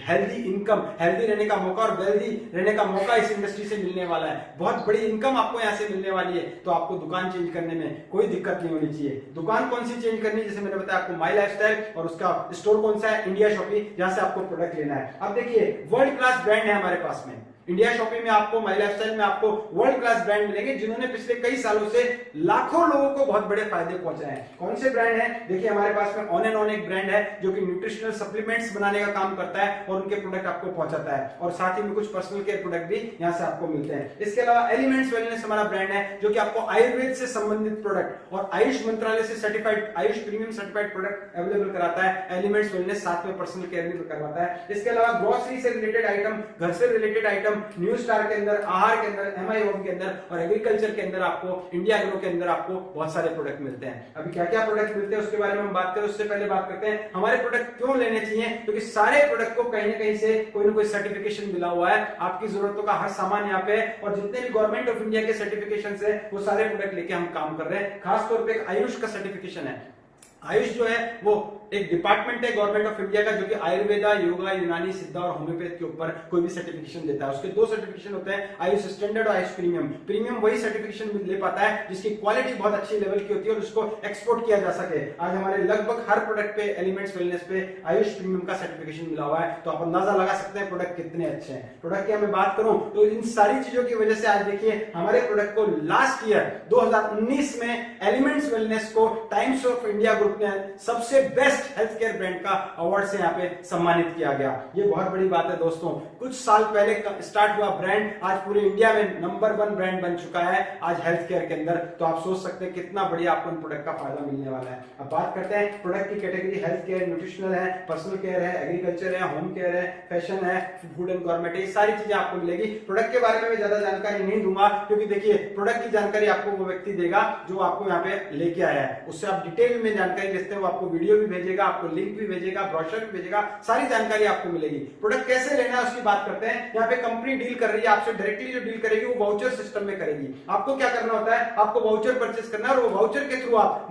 हेल्दी इनकम, हेल्दी रहने का मौका और वेल्दी रहने का मौका इस इंडस्ट्री से मिलने वाला है। बहुत बड़ी इनकम आपको यहाँ से मिलने वाली है। तो आपको दुकान चेंज करने में कोई दिक्कत नहीं होनी चाहिए। दुकान कौन सी चेंज करनी है? जैसे मैंने बताया आपको, माई लाइफस्टाइल, और उसका स्टोर कौन सा है? इंडिया शॉपी, जहां से आपको प्रोडक्ट लेना है। अब देखिए, वर्ल्ड क्लास ब्रांड है हमारे पास में। इंडिया शॉपिंग में आपको, माई लाइफस्टाइल में आपको वर्ल्ड क्लास ब्रांड मिलेंगे, जिन्होंने पिछले कई सालों से लाखों लोगों को बहुत बड़े फायदे पहुंचाए हैं। कौन से ब्रांड है? देखिए, हमारे पास में ऑन एंड ऑन एक ब्रांड है जो कि न्यूट्रिशनल सप्लीमेंट्स बनाने का काम करता है और उनके प्रोडक्ट आपको पहुंचाता है। और साथ ही में कुछ पर्सनल केयर प्रोडक्ट भी यहां से आपको मिलते हैं। इसके अलावा एलिमेंट्स वेलनेस हमारा ब्रांड है, जो कि आपको आयुर्वेद से संबंधित प्रोडक्ट और आयुष मंत्रालय से certified, Ayush premium certified product available कराता है। एलिमेंट्स वेलनेस साथ में पर्सनल केयर भी करवाता है। इसके अलावा ग्रोसरी से रिलेटेड आइटम, घर से रिलेटेड आइटम, न्यू स्टार के अंदर, आहार के अंदर, एमआई होम के अंदर और एग्रीकल्चर के अंदर आपको, इंडिया एग्रो के अंदर आपको बहुत सारे प्रोडक्ट मिलते हैं। अभी क्या क्या प्रोडक्ट मिलते हैं उसके बारे में हम बात करें, उससे पहले बात करते हैं हमारे प्रोडक्ट क्यों लेने चाहिए। क्योंकि सारे प्रोडक्ट को कहीं ना कहीं से कोई ना कोई सर्टिफिकेशन मिला हुआ है। आपकी जरूरतों का हर सामान यहाँ पे है और जितने भी गवर्नमेंट ऑफ इंडिया के सर्टिफिकेशन है वो सारे प्रोडक्ट लेके हम काम कर रहे हैं। खासतौर पर आयुष का सर्टिफिकेशन है। आयुष जो है वो एक डिपार्टमेंट है गवर्नमेंट ऑफ इंडिया का, जो कि आयुर्वेदा, योगा, यूनानी, सिद्धा और होम्योपैथ के ऊपर कोई भी सर्टिफिकेशन देता है। उसके दो सर्टिफिकेशन होते हैं, आयुष स्टैंडर्ड और आयुष प्रीमियम। प्रीमियम वही सर्टिफिकेशन ले पाता है जिसकी क्वालिटी बहुत अच्छी लेवल की होती है और उसको एक्सपोर्ट किया जा सके। आज हमारे लगभग हर प्रोडक्ट पे, एलिमेंट्स वेलनेस पे आयुष प्रीमियम का सर्टिफिकेशन मिला हुआ है। तो आप अंदाजा लगा सकते हैं प्रोडक्ट कितने अच्छे हैं। प्रोडक्ट की मैं बात करूं तो इन सारी चीजों की वजह से आज देखिए हमारे प्रोडक्ट को लास्ट ईयर 2019 में एलिमेंट्स वेलनेस को टाइम्स ऑफ इंडिया ग्रुप ने सबसे बेस्ट हेल्थ केयर ब्रांड का अवार्ड से यहाँ पे सम्मानित किया गया। ये बहुत बड़ी बात है दोस्तों। कुछ साल पहले स्टार्ट हुआ ब्रांड आज पूरे इंडिया में नंबर 1 ब्रांड बन चुका है आज हेल्थ केयर के अंदर। तो आप सोच सकते हैं कितना बढ़िया आपको इन प्रोडक्ट का फायदा मिलने वाला है। अब बात करते हैं प्रोडक्ट की कैटेगरी। हेल्थ केयर, न्यूट्रिशनल है, पर्सनल केयर है, एग्रीकल्चर है, होम केयर है, फैशन है, फूड एंड गवर्नमेंट है, सारी चीजें आपको मिलेगी। प्रोडक्ट के बारे में मैं ज्यादा जानकारी नहीं दूंगा क्योंकि देखिए प्रोडक्ट की जानकारी आपको वो व्यक्ति देगा जो आपको यहाँ पे लेके आया है। उससे आप डिटेल में जानकारी लेते हैं, वो आपको वीडियो भी भेजेगा, आपको लिंक भी भेजेगा, ब्रोशर भी भेजेगा, सारी जानकारी आपको मिलेगी। प्रोडक्ट कैसे लेना है उसकी बात करते हैं। यहाँ पे कंपनी डील कर रही है आपसे, डायरेक्टली जो डील करेगी वो वाउचर सिस्टम में करेगी। आपको क्या करना होता है, आपको वाउचर परचेस करना है और वो वाउचर के थ्रू आप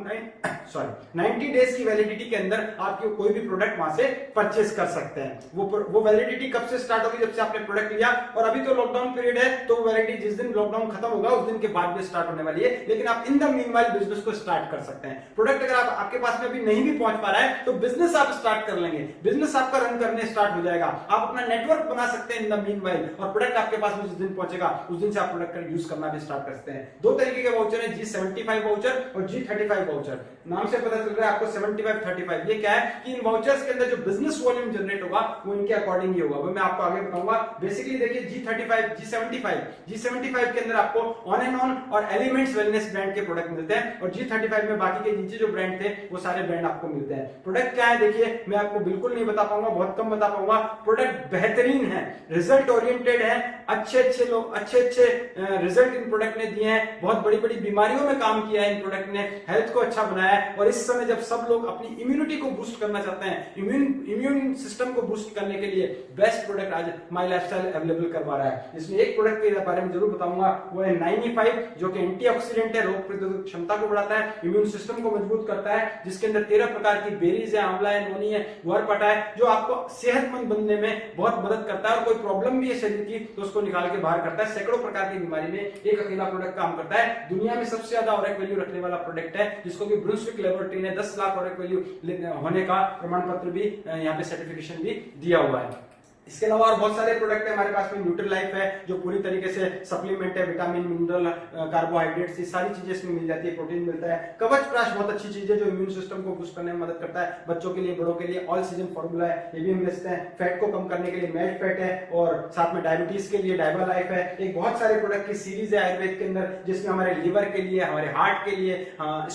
90 डेज की वैलिडिटी के अंदर आपकी कोई भी प्रोडक्ट वहां से परचेस कर सकते हैं। वो वैलिडिटी कब से स्टार्ट होगी, जब से आपने प्रोडक्ट लिया। और अभी तो लॉकडाउन पीरियड है तो वैलिडिटी जिस दिन लॉकडाउन खत्म होगा उस दिन के बाद भी स्टार्ट होने वाली है, लेकिन आप इन द मीनवाइल बिजनेस को स्टार्ट कर सकते हैं। प्रोडक्ट अगर आपके आपके पास में भी नहीं भी पहुंच पा रहा है तो बिजनेस आप स्टार्ट कर लेंगे, बिजनेस आपका रन करने स्टार्ट हो जाएगा, आप अपना नेटवर्क बना सकते हैं इन द मीनवाइल, और प्रोडक्ट आपके पास में जिस दिन पहुंचेगा उस दिन से आप प्रोडक्ट का यूज करना भी स्टार्ट कर सकते हैं। दो तरीके के वाउचर है, G75 वाउचर और G35 वाउचर। नाम से पता चल रहा है आपको 75 35। ये क्या है कि इन वाउचर्स के अंदर जो बिजनेस वॉल्यूम जनरेट होगा वो इनके अकॉर्डिंग ही होगा, वो मैं आपको आगे बताऊंगा। बेसिकली देखिए G75 के अंदर आपको ऑन एंड ऑन और एलिमेंट्स वेलनेस ब्रांड के प्रोडक्ट मिलते हैं, और G35 में बाकी के नीचे जो ब्रांड थे वो सारे ब्रांड आपको मिलते हैं। प्रोडक्ट क्या है देखिए, मैं आपको बिल्कुल नहीं बता पाऊंगा, बहुत कम बता पाऊंगा। प्रोडक्ट बेहतरीन है, रिजल्ट ओरिएंटेड है, अच्छे लोग अच्छे रिजल्ट इन प्रोडक्ट ने दिए हैं, बहुत बड़ी बड़ी बीमारियों में काम किया है इन प्रोडक्ट ने, हेल्थ को अच्छा बनाया है। और इस समय जब सब लोग अपनी इम्यूनिटी को बूस्ट करना चाहते हैं, इम्यून सिस्टम को बूस्ट करने के लिए बेस्ट प्रोडक्ट आज माई लाइफस्टाइल अवेलेबल करवा रहा है। इसमें एक प्रोडक्ट के बारे में जरूर बताऊंगा, वो है 95, जो कि एंटीऑक्सीडेंट है, रोग प्रतिरोधक क्षमता को बढ़ाता है, इम्यून सिस्टम को मजबूत करता है, जिसके अंदर 13 प्रकार की बेरीज है, आंवला है, नोनी है, गुआरपाठा है, जो आपको सेहतमंद बनने में बहुत मदद करता है, और कोई प्रॉब्लम भी है शरीर की तो उसको निकाल के बाहर करता है। सैकड़ों प्रकार की बीमारी में एक अकेला प्रोडक्ट काम करता है। दुनिया में सबसे ज्यादा ऑरेक वैल्यू रखने वाला प्रोडक्ट है, जिसको कि ब्रुंसविक लेबोरेटरी ने 10 लाख ऑरेक वैल्यू होने का प्रमाण पत्र भी यहाँ पे सर्टिफिकेशन भी दिया हुआ है। इसके अलावा और बहुत सारे प्रोडक्ट है हमारे पास में। न्यूट्रीलाइफ है, जो पूरी तरीके से सप्लीमेंट है, विटामिन मिनरल कार्बोहाइड्रेट्स, ये सारी चीजें इसमें मिल जाती है, प्रोटीन मिलता है। कवच प्राश बहुत अच्छी चीज है जो इम्यून सिस्टम को बूस्ट करने में मदद करता है, बच्चों के लिए, बड़ों के लिए। ऑल सीजन फॉर्मूला है, ये भी हम बेचते हैं। फैट को कम करने के लिए मेल्ट फैट है, और साथ में डायबिटीज के लिए डायबा लाइफ है। एक बहुत सारे प्रोडक्ट की सीरीज है आयुर्वेद के अंदर, जिसमें हमारे लिवर के लिए, हमारे हार्ट के लिए,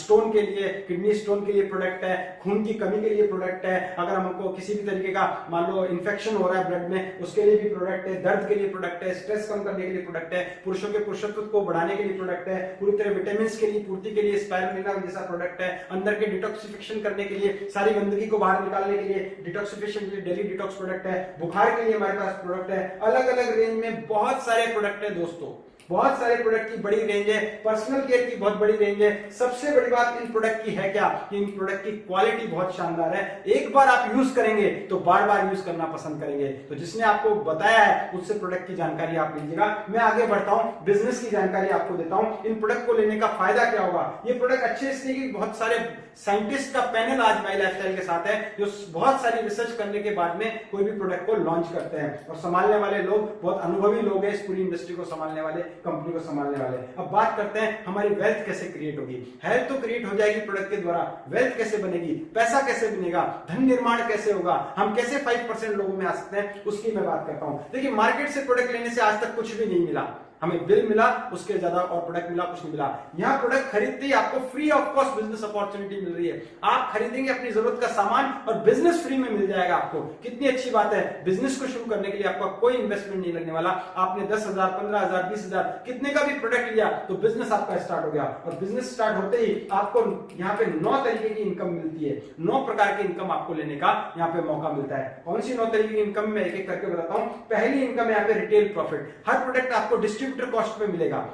स्टोन के लिए, किडनी स्टोन के लिए प्रोडक्ट है, खून की कमी के लिए प्रोडक्ट है, अगर हमको किसी भी तरीके का मान लो इन्फेक्शन हो रहा है ब्लड में उसके लिए प्रोडक्ट है, दर्द के लिए प्रोडक्ट है, स्ट्रेस कम करने के लिए प्रोडक्ट है, पुरुषों के पुरुषत्व को बढ़ाने के लिए प्रोडक्ट है, पूरी तरह विटामिन की लिए पूर्ति के लिए स्पाइरुलिना जैसा प्रोडक्ट है, अंदर के डिटॉक्सिफिकेशन करने के लिए, सारी गंदगी को बाहर निकालने के लिए डिटॉक्सिफिकेशन के लिए डेली डिटॉक्स प्रोडक्ट है, बुखार के लिए हमारे पास प्रोडक्ट है। अलग अलग रेंज में बहुत सारे प्रोडक्ट है दोस्तों, बहुत सारे प्रोडक्ट की बड़ी रेंज है, पर्सनल केयर की बहुत बड़ी रेंज है। सबसे बड़ी बात इन प्रोडक्ट की है क्या कि इन प्रोडक्ट की क्वालिटी बहुत शानदार है, एक बार आप यूज करेंगे तो बार बार यूज करना पसंद करेंगे। तो जिसने आपको बताया है उससे प्रोडक्ट की जानकारी आप लीजिएगा। मैं आगे बढ़ता हूं, बिजनेस की जानकारी आपको देता हूं। इन प्रोडक्ट को लेने का फायदा क्या होगा? ये प्रोडक्ट अच्छे इसलिए कि बहुत सारे साइंटिस्ट का पैनल आज माई लाइफस्टाइल के साथ है, जो बहुत सारी रिसर्च करने के बाद में कोई भी प्रोडक्ट को लॉन्च करते हैं, और संभालने वाले लोग बहुत अनुभवी लोग हैं, इस पूरी इंडस्ट्री को संभालने वाले, कंपनी को संभालने वाले। अब बात करते हैं हमारी वेल्थ कैसे क्रिएट होगी। हेल्थ तो क्रिएट हो जाएगी प्रोडक्ट के द्वारा, वेल्थ कैसे बनेगी, पैसा कैसे बनेगा, धन निर्माण कैसे होगा, हम कैसे 5% लोगों में आ सकते हैं, उसकी मैं बात करता हूं। देखिए, मार्केट से प्रोडक्ट लेने से आज तक कुछ भी नहीं मिला, हमें बिल मिला, उसके ज्यादा और प्रोडक्ट मिला, कुछ नहीं मिला। यहाँ प्रोडक्ट खरीदते ही आपको free of cost business opportunity मिल रही है। आप खरीदेंगे अपनी जरूरत का सामान और बिजनेस फ्री में मिल जाएगा आपको। कितनी अच्छी बात है। बिजनेस को शुरू करने के लिए आपका कोई इन्वेस्टमेंट नहीं लगने वाला। आपने 10,000, 15,000, 20,000 कितने का भी प्रोडक्ट लिया तो बिजनेस आपका स्टार्ट हो गया, और बिजनेस स्टार्ट होते ही आपको यहाँ पे 9 तरीके की इनकम मिलती है। 9 प्रकार की इनकम आपको लेने का यहाँ पे मौका मिलता है। कौन सी 9 तरीके की इनकम में एक एक करके बताता हूँ। पहली इनकम यहाँ पे रिटेल प्रॉफिट। हर प्रोडक्ट आपको डिस्ट्रीब्यूटर कॉस्ट पे मिलेगा।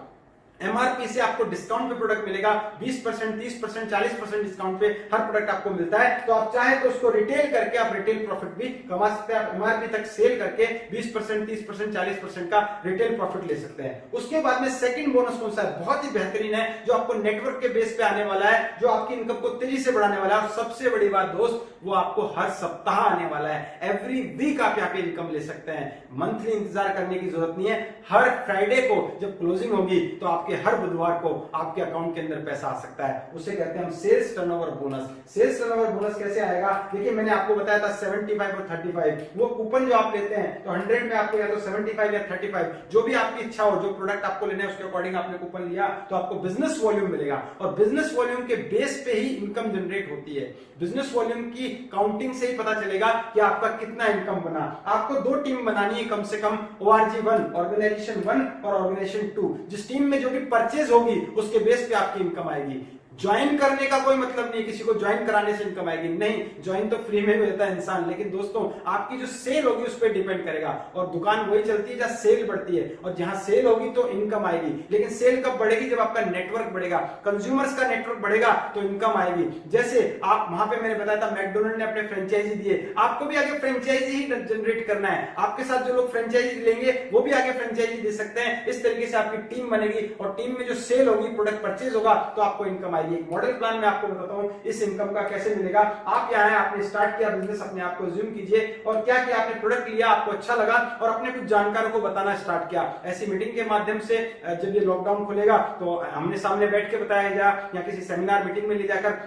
एमआरपी से आपको डिस्काउंट पे प्रोडक्ट मिलेगा, 20%, 30%, 40% डिस्काउंट पे हर प्रोडक्ट आपको मिलता है। तो आप चाहे तो उसको रिटेल करके आप रिटेल प्रॉफिट भी कमा सकते हैं। आप एमआरपी तक सेल करके 20%, 30%, 40% का रिटेल प्रॉफिट ले सकते हैं। उसके बाद में सेकंड बोनस कौन सा है? बहुत ही बेहतरीन है, जो आपको नेटवर्क के बेस पे आने वाला है, जो आपकी इनकम को तेजी से बढ़ाने वाला है। और सबसे बड़ी बात दोस्त, वो आपको हर सप्ताह आने वाला है। एवरी वीक आप यहाँ पे इनकम ले सकते हैं। मंथली इंतजार करने की जरूरत नहीं है। हर फ्राइडे को जब क्लोजिंग होगी तो आपके हर बुधवार को आपके अकाउंट के अंदर पैसा आ सकता है। उसे कहते हैं हम sales turnover bonus. Sales turnover bonus कैसे आएगा? देखिए, मैंने आपको बताया था 75 और 35। वो कूपन जो आप लेते हैं तो 100 में आपको या तो 75 या 35, जो भी आपकी इच्छा हो, जो प्रोडक्ट आपको लेना है उसके अकॉर्डिंग आपने कूपन लिया तो आपको बिजनेस वॉल्यूम मिलेगा। और बिजनेस वॉल्यूम के बेस पे ही इनकम जनरेट होती है। बिजनेस वॉल्यूम की काउंटिंग से ही पता चलेगा कि आपका कितना इनकम बना। आपको 2 टीम बनानी है कम से कम, ORG1, ऑर्गेनाइजेशन 1 और ऑर्गेनाइजेशन 2। जिस टीम में जो भी परचेज होगी उसके बेस पे आपकी इनकम आएगी। ज्वाइन करने का कोई मतलब नहीं, किसी को ज्वाइन कराने से इनकम आएगी, नहीं। ज्वाइन तो फ्री में होता है इंसान, लेकिन दोस्तों आपकी जो सेल होगी उस पर डिपेंड करेगा। और दुकान वही चलती है जहां सेल बढ़ती है, और जहां सेल होगी तो इनकम आएगी। लेकिन सेल कब बढ़ेगी? जब आपका नेटवर्क बढ़ेगा, कंज्यूमर्स का नेटवर्क बढ़ेगा तो इनकम आएगी। जैसे आप वहां पे मैंने बताया था मैकडोनल्ड ने अपने फ्रेंचाइजी दिए, आपको भी आगे फ्रेंचाइजी ही जनरेट करना है। आपके साथ जो लोग फ्रेंचाइजी लेंगे वो भी आगे फ्रेंचाइजी दे सकते हैं। इस तरीके से आपकी टीम बनेगी, और टीम में जो सेल होगी, प्रोडक्ट परचेज होगा तो आपको इनकम आएगी। ये एक मॉडल प्लान मैं आपको बताता हूँ इस इनकम का कैसे मिलेगा। आप यहाँ है, आपने स्टार्ट किया बिजनेस, अपने आप को रिज्यूम कीजिए और क्या किया, आपने प्रोडक्ट लिया, आपको अच्छा लगा और अपने कुछ जानकारों को बताना स्टार्ट किया। ऐसी मीटिंग के माध्यम से जब ये लॉकडाउन खुलेगा तो आमने सामने बैठ के बताया जाए या किसी सेमिनार मीटिंग में ले जाकर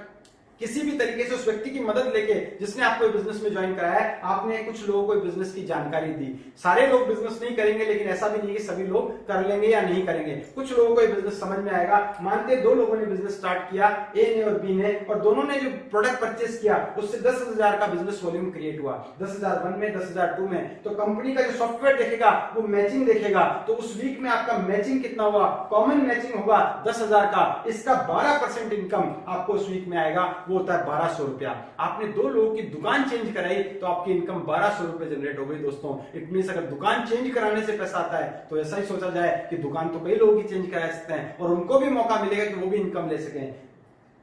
किसी भी तरीके से उस व्यक्ति की मदद लेके जिसने आपको बिजनेस में ज्वाइन कराया है, आपने कुछ लोगों को बिजनेस की जानकारी दी। सारे लोग बिजनेस नहीं करेंगे, लेकिन ऐसा भी नहीं कि सभी लोग कर लेंगे या नहीं करेंगे। कुछ लोगों को बिजनेस समझ में आएगा। मानते 2 लोगों ने बिजनेस स्टार्ट किया, ए ने और बी ने, और दोनों ने जो प्रोडक्ट परचेस किया उससे 10,000 का बिजनेस वॉल्यूम क्रिएट हुआ। 10,001 में, 10,002 में। तो कंपनी का जो सॉफ्टवेयर देखेगा वो मैचिंग देखेगा, तो उस वीक में आपका मैचिंग कितना हुआ, कॉमन मैचिंग होगा 10,000 का। इसका 12% इनकम आपको उस वीक में आएगा, वो होता है 1200 रुपया। आपने 2 लोगों की दुकान चेंज कराई तो आपकी इनकम 1200 रुपए जनरेट हो गई। दोस्तों इट मींस अगर दुकान चेंज कराने से पैसा आता है तो ऐसा ही सोचा जाए कि दुकान तो कई लोगों की चेंज करा सकते हैं और उनको भी मौका मिलेगा कि वो भी इनकम ले सकें।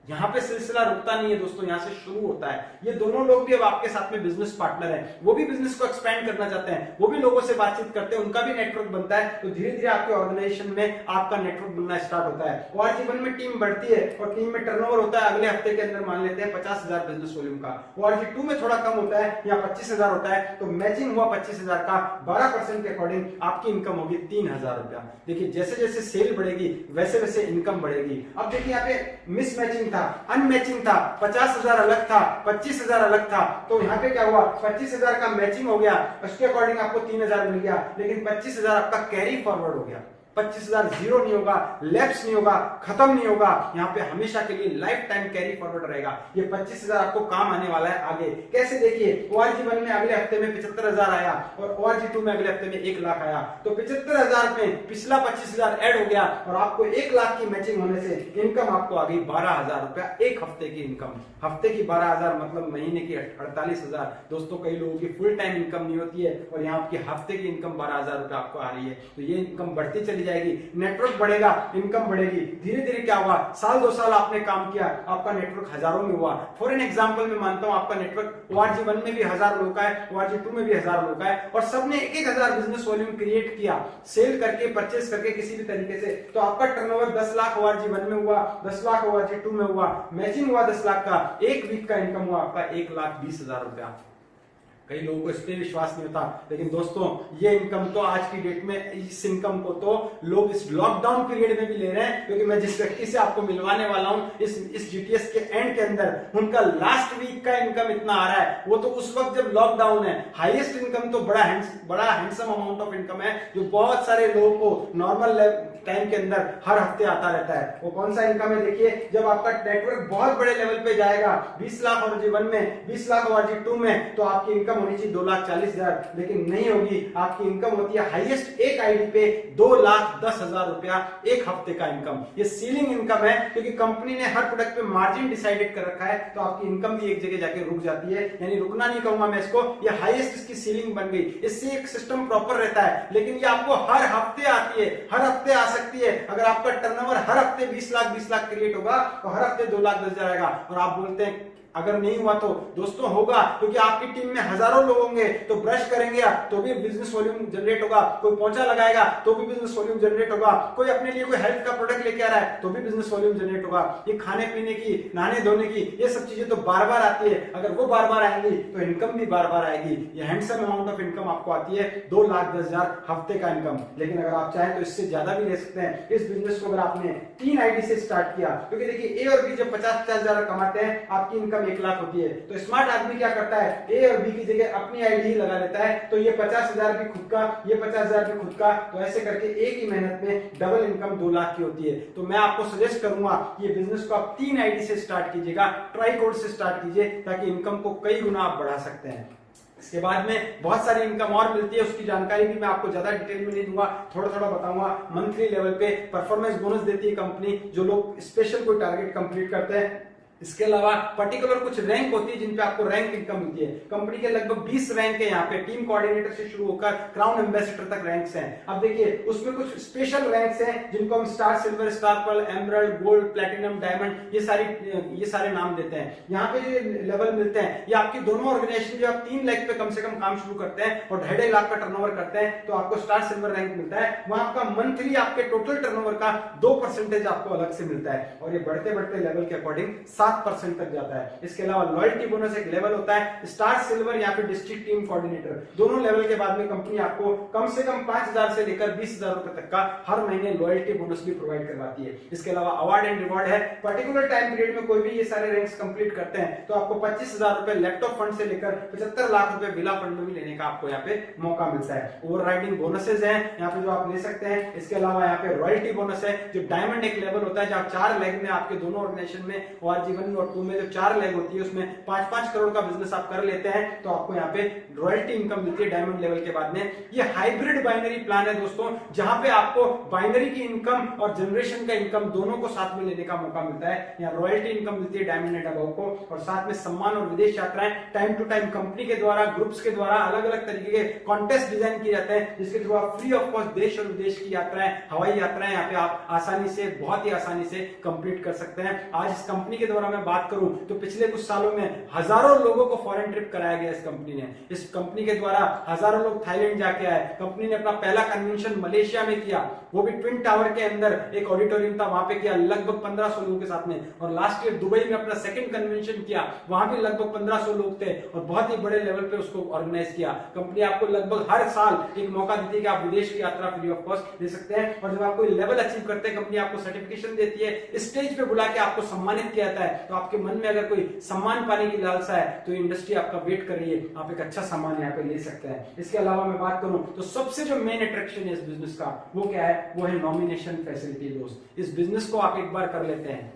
यहाँ पे सिलसिला रुकता नहीं है दोस्तों, यहाँ से शुरू होता है। ये दोनों लोग भी अब आपके साथ में बिजनेस पार्टनर हैं, वो भी बिजनेस को एक्सपेंड करना चाहते हैं, वो भी लोगों से बातचीत करते हैं, उनका भी नेटवर्क बनता है। तो धीरे धीरे आपके ऑर्गेनाइजेशन में आपका नेटवर्क बनना स्टार्ट होता है। ORG1 में टीम बढ़ती है और टीम में टर्नओवर होता है अगले हफ्ते के अंदर, मान लेते हैं 50,000 बिजनेस वॉल्यूम का। ORG2 में थोड़ा कम होता है या 25,000 होता है। तो मैचिंग हुआ 25,000 का, 12% के अकॉर्डिंग आपकी इनकम होगी 3,000 रुपया। देखिए जैसे जैसे सेल बढ़ेगी वैसे वैसे इनकम बढ़ेगी। अब देखिए यहाँ पे मिसमैचिंग था, अनमैचिंग था, 50,000 अलग था, 25,000 अलग था। तो यहाँ पे क्या हुआ, 25,000 का मैचिंग हो गया, उसके अकॉर्डिंग आपको 3,000 मिल गया, लेकिन 25,000 आपका कैरी फॉरवर्ड हो गया। 25,000 जीरो नहीं होगा, लैप्स नहीं होगा, खत्म नहीं होगा, यहाँ पे हमेशा के लिए लाइफ टाइम कैरी फॉरवर्ड रहेगा। ये 25,000 आपको काम आने वाला है आगे। कैसे, देखिए ORG1 में अगले हफ्ते में 75,000 आया और ORG2 में अगले हफ्ते में 1 लाख आया। तो 75,000 में पिछला 25,000 ऐड हो गया और आपको 1 लाख की मैचिंग होने से इनकम आपको आ गई 12,000 रुपया, एक हफ्ते की इनकम। हफ्ते की 12,000 मतलब महीने की 48,000। दोस्तों कई लोगों की फुल टाइम इनकम नहीं होती है और यहाँ आपकी हफ्ते की इनकम 12,000 रुपया आपको आ रही है। तो ये इनकम बढ़ती चली जाएगी, नेटवर्क बढ़ेगा, इनकम बढ़ेगी। धीरे धीरे क्या हुआ, साल 2 साल आपने काम किया, आपका नेटवर्क हजारों में हुआ। फॉर एन एग्जांपल मैं मानता हूं आपका नेटवर्क ORG1 में भी 1000 लोगों का है, ORG2 में भी 1000 लोगों का है और सबने 1,000 बिजनेस वॉल्यूम क्रिएट किया सेल करके, परचेस करके किसी भी तरीके से। तो आपका टर्नओवर 10 लाख ORG1 में हुआ, 10 लाख ORG2 में हुआ, मैचिंग हुआ 10 लाख का। एक वीक का इनकम हुआ आपका 1,20,000 रुपया। कई लोगों को इस पे विश्वास नहीं होता, लेकिन दोस्तों ये इनकम तो आज की डेट में, इस इनकम को तो लोग इस लॉकडाउन पीरियड में भी ले रहे हैं। क्योंकि मैं जिस व्यक्ति से आपको मिलवाने वाला हूं इस GTS के एंड के अंदर, उनका लास्ट वीक का इनकम इतना आ रहा है, वो तो उस वक्त जब लॉकडाउन है। हाईएस्ट इनकम तो बड़ा हैंडसम अमाउंट ऑफ इनकम है जो बहुत सारे लोगों को नॉर्मल टाइम के अंदर हर हफ्ते आता रहता है। वो कौन सा इनकम है, देखिए जब आपका नेटवर्क बहुत बड़े लेवल पे जाएगा, 20 लाख ORG1 में, 20 लाख ORG2 में, तो आपकी इनकम होनी चाहिए 2,40,000, लेकिन नहीं होगी। आपकी इनकम होती है हाईएस्ट एक आईडी पे 2,10,000 रुपया एक हफ्ते का इनकम। ये सीलिंग इनकम है क्योंकि कंपनी ने हर प्रोडक्ट पे मार्जिन डिसाइडेड कर रखा है, तो आपकी इनकम भी एक जगह जाके रुक जाती है। यानी रुकना नहीं कहूंगा मैं इसको, ये हाईएस्ट इसकी सीलिंग बन गई। इससे एक सिस्टम प्रॉपर रहता है, लेकिन ये आपको हर हफ्ते आती है, हर हफ्ते आ सकती है। अगर आपका टर्नओवर हर हफ्ते 20 लाख क्रिएट होगा तो हर हफ्ते 2,10,000 आएगा। और आप बोलते हैं अगर नहीं हुआ तो दोस्तों होगा, क्योंकि आपकी टीम में हजारों लोग होंगे, तो ब्रश करेंगे तो भी बिजनेस वॉल्यूम जनरेट होगा, कोई पोंछा लगाएगा तो भी बिजनेस वॉल्यूम जनरेट होगा, कोई अपने लिए कोई हेल्थ का प्रोडक्ट लेके आ रहा है तो भी बिजनेस वॉल्यूम जनरेट होगा। ये खाने पीने की, नहाने धोने की, ये सब चीजें तो बार बार आती है। अगर वो बार बार आएंगी तो इनकम भी बार बार आएगी। ये हैंडसम अमाउंट ऑफ इनकम आपको आती है 2,10,000 हफ्ते का इनकम। लेकिन अगर आप चाहें तो इससे ज्यादा भी ले सकते हैं। इस बिजनेस को अगर आपने 3 आईडी से स्टार्ट किया, क्योंकि देखिए ए और बी जब 50,000 कमाते हैं आपकी इनकम 1 लाख होती है। तो स्मार्ट आदमी क्या करता है, ए और बी की जगह अपनी आईडी ही लगा लेता है। तो ये 50,000 भी खुद का, ये 50,000 भी खुद का, तो ऐसे करके एक ही मेहनत में डबल इनकम 2 लाख की होती है। तो मैं आपको सजेस्ट करूंगा ये बिजनेस को आप 3 आईडी से स्टार्ट कीजिएगा, ट्राई कोड से स्टार्ट कीजिए, ताकि इनकम को कई गुना आप बढ़ा सकते हैं। इसके बाद में बहुत सारी इनकम और मिलती है, उसकी जानकारी भी मैं आपको ज्यादा डिटेल में नहीं दूंगा, थोड़ा थोड़ा बताऊंगा। मंथली लेवल पे परफॉर्मेंस बोनस देती है कंपनी, जो लोग स्पेशल कोई टारगेट कंप्लीट करते हैं इसके अलावा पर्टिकुलर कुछ रैंक होती है जिन पे आपको रैंक इनकम मिलती है। कंपनी के लगभग 20 रैंक है यहाँ पे, टीम कोऑर्डिनेटर से शुरू होकर क्राउन एम्बेसडर तक रैंक्स हैं। अब देखिए उसमें कुछ स्पेशल रैंक्स हैं जिनको हम star silver, star pearl, emerald, gold, platinum, diamond ये सारे नाम देते हैं। यहाँ पे जो लेवल मिलते हैं ये आपकी दोनों ऑर्गेनाइजेशन जो आप 3 लाख पे कम से कम काम शुरू करते हैं और 2.5 लाख का टर्नओवर करते हैं तो आपको स्टार सिल्वर रैंक मिलता है। वहां आपका मंथली आपके टोटल टर्नओवर का 2% आपको अलग से मिलता है और ये बढ़ते बढ़ते लेवल के अकॉर्डिंग 7% तक जाता है। इसके अलावा लॉयल्टी बोनस एक लेवल होता है, स्टार सिल्वर या फिर डिस्ट्रिक्ट टीम कोऑर्डिनेटर, दोनों लेवल के बाद में कंपनी आपको कम से कम 5,000 से लेकर 20,000 रुपए तक का हर महीने लॉयल्टी बोनस भी प्रोवाइड करवाती है। इसके अलावा अवार्ड एंड रिवॉर्ड है, पर्टिकुलर टाइम पीरियड में कोई भी ये सारे रैंक्स कंप्लीट करते हैं तो आपको 25,000 रुपए लैपटॉप फंड से लेकर 75 लाख रुपए विला फंड में भी लेने का आपको यहाँ पे मौका मिलता है। ओवरराइडिंग बोनसेस हैं यहाँ पे जो आप ले सकते हैं। इसके अलावा यहाँ पे रॉयल्टी बोनस है जो डायमंड एक लेवल होता है जहाँ 4 लेग में आपके दोनों ऑर्गेनाइजेशन में ORG 1 और 2 में जो 4 लेग होती है उसमें 5-5 करोड़ का बिजनेस आप कर लेते हैं तो आपको यहाँ पे रॉयल्टी इनकम मिलती है डायमंड लेवल के बाद में। ये हाइब्रिड बाइनरी प्लान है दोस्तों जहां पे आपको बाइनरी की इनकम और जनरेशन का इनकम दोनों को साथ में लेने का मौका मिलता है। यहाँ रॉयल्टी इनकम मिलती है डायमंड एंड अबव को और साथ में सम्मान और विदेश यात्राएं टाइम टू टाइम कंपनी के द्वारा, ग्रुप्स के द्वारा अलग अलग तरीके के कॉन्टेस्ट डिजाइन किए जाते हैं जिसके थ्रू आप फ्री ऑफ कॉस्ट देश और विदेश की यात्राएं, हवाई यात्राएं यहाँ पे आप आसानी से, बहुत ही आसानी से कंप्लीट कर सकते हैं। आज इस कंपनी के द्वारा मैं बात करूं तो पिछले कुछ सालों में हजारों लोगों को फॉरेन ट्रिप कराया गया इस कंपनी ने। इस कंपनी के द्वारा हजारों लोग थाईलैंड जाके आए। कंपनी ने अपना पहला कन्वेंशन मलेशिया में किया, वो भी ट्विन टावर के अंदर एक ऑडिटोरियम था वहां पे किया लगभग 1500 लोगों के साथ में। और लास्ट ईयर दुबई में अपना सेकंड कन्वेंशन किया, वहां भी लगभग 1500 लोग थे और बहुत ही बड़े लेवल पे उसको ऑर्गेनाइज किया। कंपनी आपको लगभग हर साल एक मौका देती है कि आप विदेश की यात्रा फ्री ऑफ कॉस्ट ले सकते हैं और जब आप कोई लेवल अचीव करते हैं कंपनी आपको सर्टिफिकेशन देती है, स्टेज पे बुला के आपको सम्मानित किया जाता है। तो आपके मन में अगर कोई सम्मान पाने की लालसा है तो इंडस्ट्री आपका वेट कर रही है, आप एक अच्छा सम्मान यहाँ पे ले सकते हैं। इसके अलावा मैं बात करूं तो सबसे जो मेन अट्रैक्शन है इस बिजनेस का वो क्या है, वो है नॉमिनेशन फैसिलिटी। दोस्त इस बिजनेस को आप एक बार कर लेते हैं,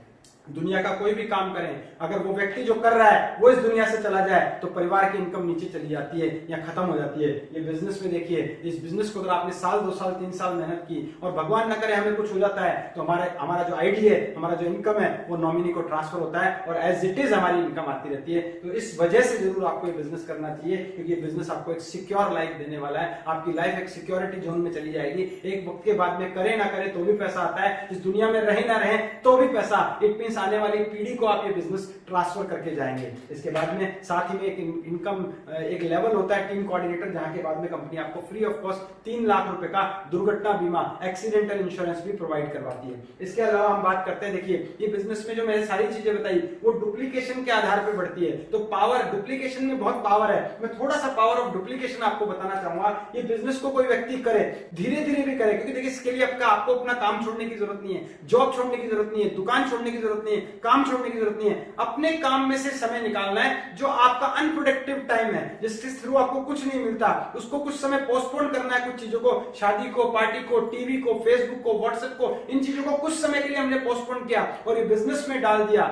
दुनिया का कोई भी काम करें, अगर वो व्यक्ति जो कर रहा है वो इस दुनिया से चला जाए तो परिवार की इनकम नीचे चली जाती है या खत्म हो जाती है। ये बिजनेस में देखिए, इस बिजनेस को अगर आपने साल 2 साल 3 साल मेहनत की और भगवान न करे हमें कुछ हो जाता है तो हमारा जो आईडी है, हमारा जो इनकम है वो नॉमिनी को ट्रांसफर होता है और एज इट इज हमारी इनकम आती रहती है। तो इस वजह से जरूर आपको ये बिजनेस करना चाहिए क्योंकि ये बिजनेस आपको एक सिक्योर लाइफ देने वाला है। आपकी लाइफ एक सिक्योरिटी जोन में चली जाएगी। एक वक्त के बाद में करे ना करे तो भी पैसा आता है, इस दुनिया में रहे ना रहे तो भी पैसा, इट मींस आने वाली पीढ़ी को आप ये बिजनेस ट्रांसफर करके जाएंगे। इसके बाद में साथ ही में एक इनकम एक लेवल होता है टीम कोऑर्डिनेटर जहां के बाद में कंपनी आपको फ्री ऑफ कॉस्ट 3 लाख रुपए का दुर्घटना बीमा, एक्सीडेंटल इंश्योरेंस भी प्रोवाइड करवाती है। इसके अलावा हम बात करते हैं, देखिए ये बिजनेस में जो मैंने सारी चीजें बताई वो डुप्लीकेशन के आधार पर बढ़ती है। तो पावर, डुप्लीकेशन में बहुत पावर है। मैं थोड़ा सा पावर ऑफ डुप्लीकेशन आपको बताना चाहूंगा। ये बिजनेस को कोई व्यक्ति करे, धीरे धीरे भी करे, क्योंकि देखिए इसके लिए आपको अपना काम छोड़ने की जरूरत नहीं है, जॉब छोड़ने की जरूरत नहीं है, दुकान छोड़ने की जरूरत नहीं है, काम छोड़ने की जरूरत नहीं है। अपने काम में से समय निकालना है जो आपका अनप्रोडक्टिव टाइम है, जिसके थ्रू आपको कुछ नहीं मिलता, उसको कुछ समय पोस्टपोन करना है। कुछ चीजों को, शादी को, पार्टी को, टीवी को, फेसबुक को, व्हाट्सएप को, इन चीजों को कुछ समय के लिए हमने पोस्टपोन किया और ये बिजनेस में डाल दिया।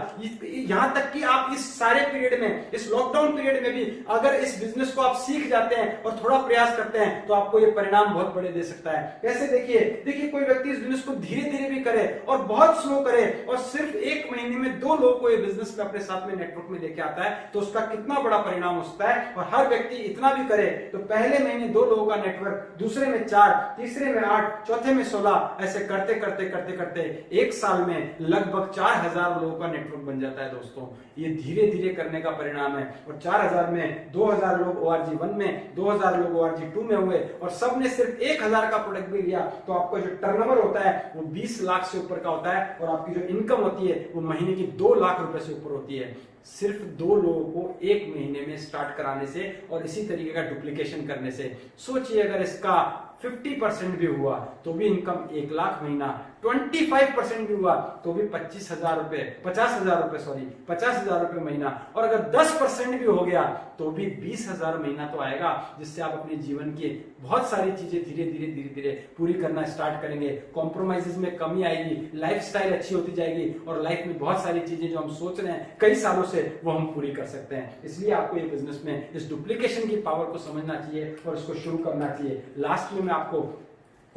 यहां तक कि आप इस सारे पीरियड में, इस लॉकडाउन पीरियड में भी अगर इस बिजनेस को आप सीख जाते हैं और थोड़ा प्रयास करते हैं तो आपको ये परिणाम बहुत बड़े दे सकता है। कैसे, देखिए कोई व्यक्ति इस बिजनेस को धीरे धीरे भी करे और बहुत स्लो करे और सिर्फ 1 महीने में 2 लोगों को ये बिजनेस में अपने साथ में नेटवर्क में लेके आता है तो उसका कितना बड़ा परिणाम हो सकता है। और हर व्यक्ति इतना भी करे तो पहले महीने 2 लोगों का नेटवर्क, दूसरे में 4, तीसरे में 8, चौथे में 16, ऐसे करते करते करते करते 1 साल में लगभग 4000 लोगों का नेटवर्क बन जाता है। दोस्तों ये धीरे धीरे करने का परिणाम है। और 4000 में 2000 लोग ORG 1 में, 2000 लोग ORG 2 में हुए और सबने सिर्फ 1000 का प्रोडक्ट भी लिया तो आपका जो टर्नओवर होता है वो 20 लाख से ऊपर का होता है और आपकी जो इनकम होती है वो महीने की 2 लाख रुपए से ऊपर होती है। सिर्फ 2 लोगों को 1 महीने में स्टार्ट कराने से और इसी तरीके का डुप्लीकेशन करने से। सोचिए अगर इसका 50% भी हुआ तो भी इनकम 1 लाख महीना, 25% भी हुआ तो भी 50,000 रुपए, 50,000 रुपए, सॉरी 50,000 रुपए महीना। और अगर 10% भी हो गया तो भी 20,000 महीना तो आएगा, जिससे आप अपने जीवन की बहुत सारी चीजें धीरे धीरे पूरी करना स्टार्ट करेंगे। कॉम्प्रोमाइजेस में कमी आएगी, लाइफस्टाइल अच्छी होती जाएगी और लाइफ में बहुत सारी चीजें जो हम सोच रहे हैं कई सालों से वो हम पूरी कर सकते हैं। इसलिए आपको ये बिजनेस में इस डुप्लीकेशन की पावर को समझना चाहिए और इसको शुरू करना चाहिए। लास्ट में मैं आपको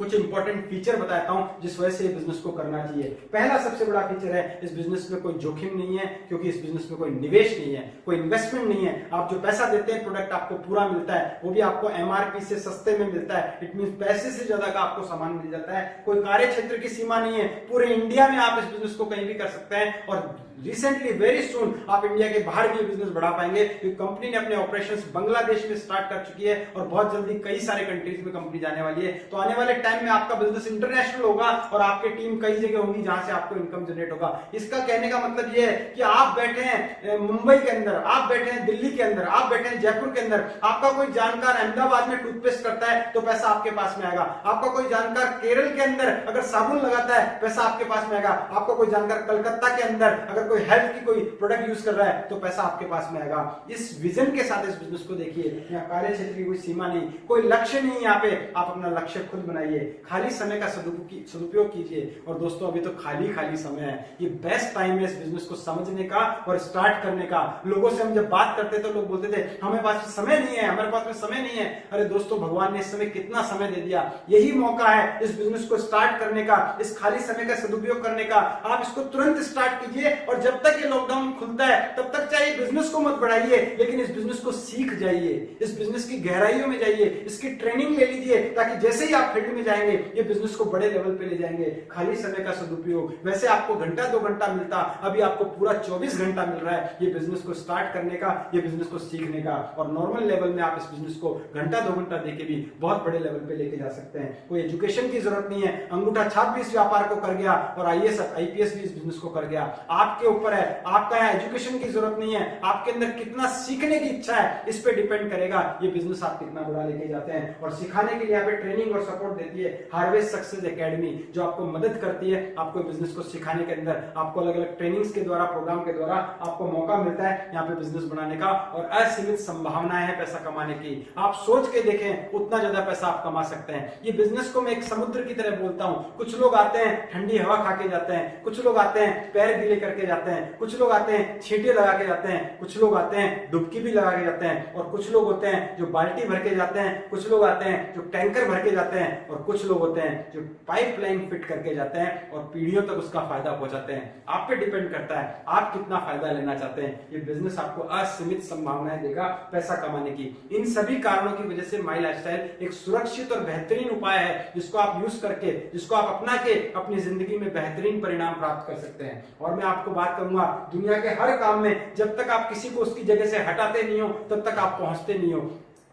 कुछ इंपॉर्टेंट फीचर बताता हूं जिस वजह से बिजनेस को करना चाहिए। पहला सबसे बड़ा फीचर है, इस बिजनेस में कोई जोखिम नहीं है, क्योंकि इस बिजनेस में कोई निवेश नहीं है, कोई इन्वेस्टमेंट नहीं है। आप जो पैसा देते हैं प्रोडक्ट आपको पूरा मिलता है, वो भी आपको एमआरपी से सस्ते में मिलता है। इट मीन पैसे से ज्यादा का आपको सामान मिल जाता है। कोई कार्य क्षेत्र की सीमा नहीं है, पूरे इंडिया में आप इस बिजनेस को कहीं भी कर सकते हैं और रिसेंटली वेरी सून आप इंडिया के बाहर भी बिजनेस बढ़ा पाएंगे, क्योंकि कंपनी ने अपने ऑपरेशंस बांग्लादेश में स्टार्ट कर चुकी है और बहुत जल्दी कई सारे कंट्रीज में कंपनी जाने वाली है। तो आने वाले टाइम में आपका बिजनेस इंटरनेशनल होगा और आपकी टीम कई जगह होगी जहां से आपको इनकम जनरेट होगा। इसका कहने का मतलब यह है कि आप बैठे हैं मुंबई के अंदर, आप बैठे हैं दिल्ली के अंदर, आप बैठे हैं जयपुर के अंदर, आपका कोई जानकार अहमदाबाद में टूथपेस्ट करता है तो पैसा आपके पास में आएगा। आपका कोई जानकार केरल के अंदर अगर साबुन लगाता है पैसा आपके पास में आएगा। आपका कोई जानकार कलकत्ता के अंदर अगर कोई हेल्थ की कोई प्रोडक्ट यूज कर रहा है तो पैसा आपके पास में आएगा। इस विजन के साथ इस बिजनेस को देखिए। यहाँ कार्य क्षेत्र की कोई सीमा नहीं, कोई लक्ष्य नहीं, यहाँ पे आप अपना लक्ष्य खुद बनाइए। खाली समय का सदुपयोग कीजिए। और दोस्तों अभी तो खाली समय है, ये बेस्ट टाइम है इस बिजनेस को समझने का और स्टार्ट करने का। लोगों से हम जब बात करते तो लोग बोलते थे हमें पास समय नहीं है, हमारे पास में समय नहीं है। अरे दोस्तों, भगवान ने इस समय कितना समय दे दिया। यही मौका है इस बिजनेस को स्टार्ट करने का, इस खाली समय का सदुपयोग करने का। आप इसको तुरंत स्टार्ट कीजिए और जब तक ये लॉकडाउन खुलता है तब तक चाहे बिजनेस को मत बढ़ाइए, लेकिन इस बिजनेस को सीख जाइए, इस बिजनेस की गहराइयों में जाइए, इसकी ट्रेनिंग ले लीजिए, ताकि जैसे ही आप फील्ड में जाएंगे ये बिजनेस को बड़े लेवल पे ले जाएंगे। खाली समय का सदुपयोग, वैसे आपको घंटा 2 घंटा मिलता, अभी आपको पूरा 24 घंटा मिल रहा है ये बिजनेस को स्टार्ट करने का, ये बिजनेस को सीखने का। और नॉर्मल लेवल में आप इस बिजनेस को घंटा 2 घंटा देके भी बहुत बड़े लेवल पे लेके जा सकते हैं। कोई एजुकेशन की जरूरत नहीं है, अंगूठा छाप भी इस व्यापार को कर गया और आईएएस आईपीएस भी इस बिजनेस को कर गया। आपके ऊपर है, आपका यहाँ एजुकेशन की जरूरत नहीं है, आपके अंदर कितना सीखने की इच्छा है इस पे डिपेंड करेगा ये बिजनेस आप कितना बड़ा लेके जाते हैं। और सिखाने के लिए यहाँ पे ट्रेनिंग और सपोर्ट देती है हार्वेस्ट सक्सेस एकेडमी, जो आपको मदद करती है आपको बिजनेस को सिखाने के अंदर। आपको अलग अलग ट्रेनिंग्स के द्वारा, प्रोग्राम के द्वारा आपको मौका मिलता है यहाँ पे बिजनेस बनाने का और असीमित संभावनाएं हैं पैसा कमाने की। आप सोच के देखें उतना ज्यादा पैसा आप कमा सकते हैं। ये बिजनेस को मैं एक समुद्र की तरह बोलता हूँ। कुछ लोग आते हैं ठंडी हवा खा के जाते हैं, कुछ लोग आते हैं पैर गीले करके जाते हैं, कुछ लोग आते हैं छींटे लगा के जाते हैं, कुछ लोग आते हैं डुबकी भी लगा के जाते हैं, और कुछ लोग होते हैं जो बाल्टी भर के जाते हैं, कुछ लोग आते हैं जो टैंकर भर के जाते हैं, और कुछ लोग होते हैं जो पाइपलाइन फिट करके जाते हैं और पीढ़ियों तक उसका फायदा पहुंचाते हैं। आप पे डिपेंड करता है आप कितना फायदा लेना चाहते हैं। ये बिजनेस आपको असीमित संभावनाएं देगा पैसा कमाने की। इन सभी कारणों की वजह से माई लाइफस्टाइल एक सुरक्षित और बेहतरीन उपाय है, जिसको आप यूज करके, जिसको आप अपना के अपनी जिंदगी में बेहतरीन परिणाम प्राप्त कर सकते हैं। और मैं आपको बात करूंगा, दुनिया के हर काम में जब तक आप किसी को उसकी जगह से हटाते नहीं हो तब तक आप पहुंचते नहीं हो।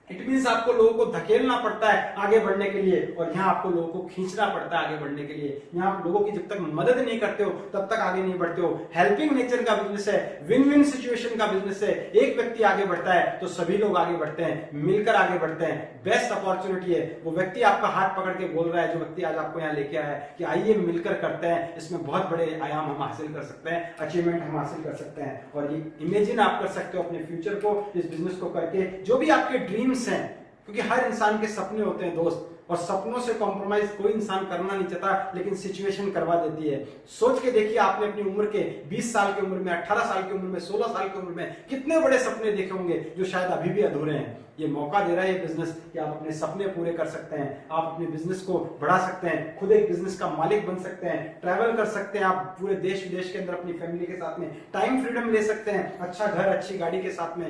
इट मींस आपको लोगों को धकेलना पड़ता है आगे बढ़ने के लिए, और यहाँ आपको लोगों को खींचना पड़ता है आगे बढ़ने के लिए। यहाँ आप लोगों की जब तक मदद नहीं करते हो तब तक आगे नहीं बढ़ते हो। हेल्पिंग नेचर का बिजनेस है, विन विन सिचुएशन का बिजनेस है। एक व्यक्ति आगे बढ़ता है तो सभी लोग आगे बढ़ते हैं, मिलकर आगे बढ़ते हैं। बेस्ट अपॉर्चुनिटी है वो व्यक्ति आपका हाथ पकड़ के बोल रहा है, जो व्यक्ति आज आपको यहाँ लेके आया है कि आइए मिलकर करते हैं, इसमें बहुत बड़े आयाम हम हासिल कर सकते हैं, अचीवमेंट हम हासिल कर सकते हैं। और ये इमेजिन आप कर सकते हो अपने फ्यूचर को इस बिजनेस को करके, जो भी आपके ड्रीम्स हैं, क्योंकि हर इंसान के सपने होते हैं दोस्त, और सपनों से कॉम्प्रोमाइज कोई इंसान करना नहीं चाहता, लेकिन सिचुएशन करवा देती है। सोच के देखिए आपने अपनी उम्र के 20 साल की उम्र में, 18 साल की उम्र में, 16 साल की उम्र में कितने बड़े सपने देखे होंगे जो शायद अभी भी अधूरे हैं। ये मौका दे रहा है ये बिजनेस कि आप अपने सपने पूरे कर सकते हैं, आप अपने बिजनेस को बढ़ा सकते हैं, खुद एक बिजनेस का मालिक बन सकते हैं, ट्रैवल कर सकते हैं, आप पूरे देश विदेश के अंदर अपनी फैमिली के साथ में टाइम फ्रीडम ले सकते हैं, अच्छा घर अच्छी गाड़ी के साथ में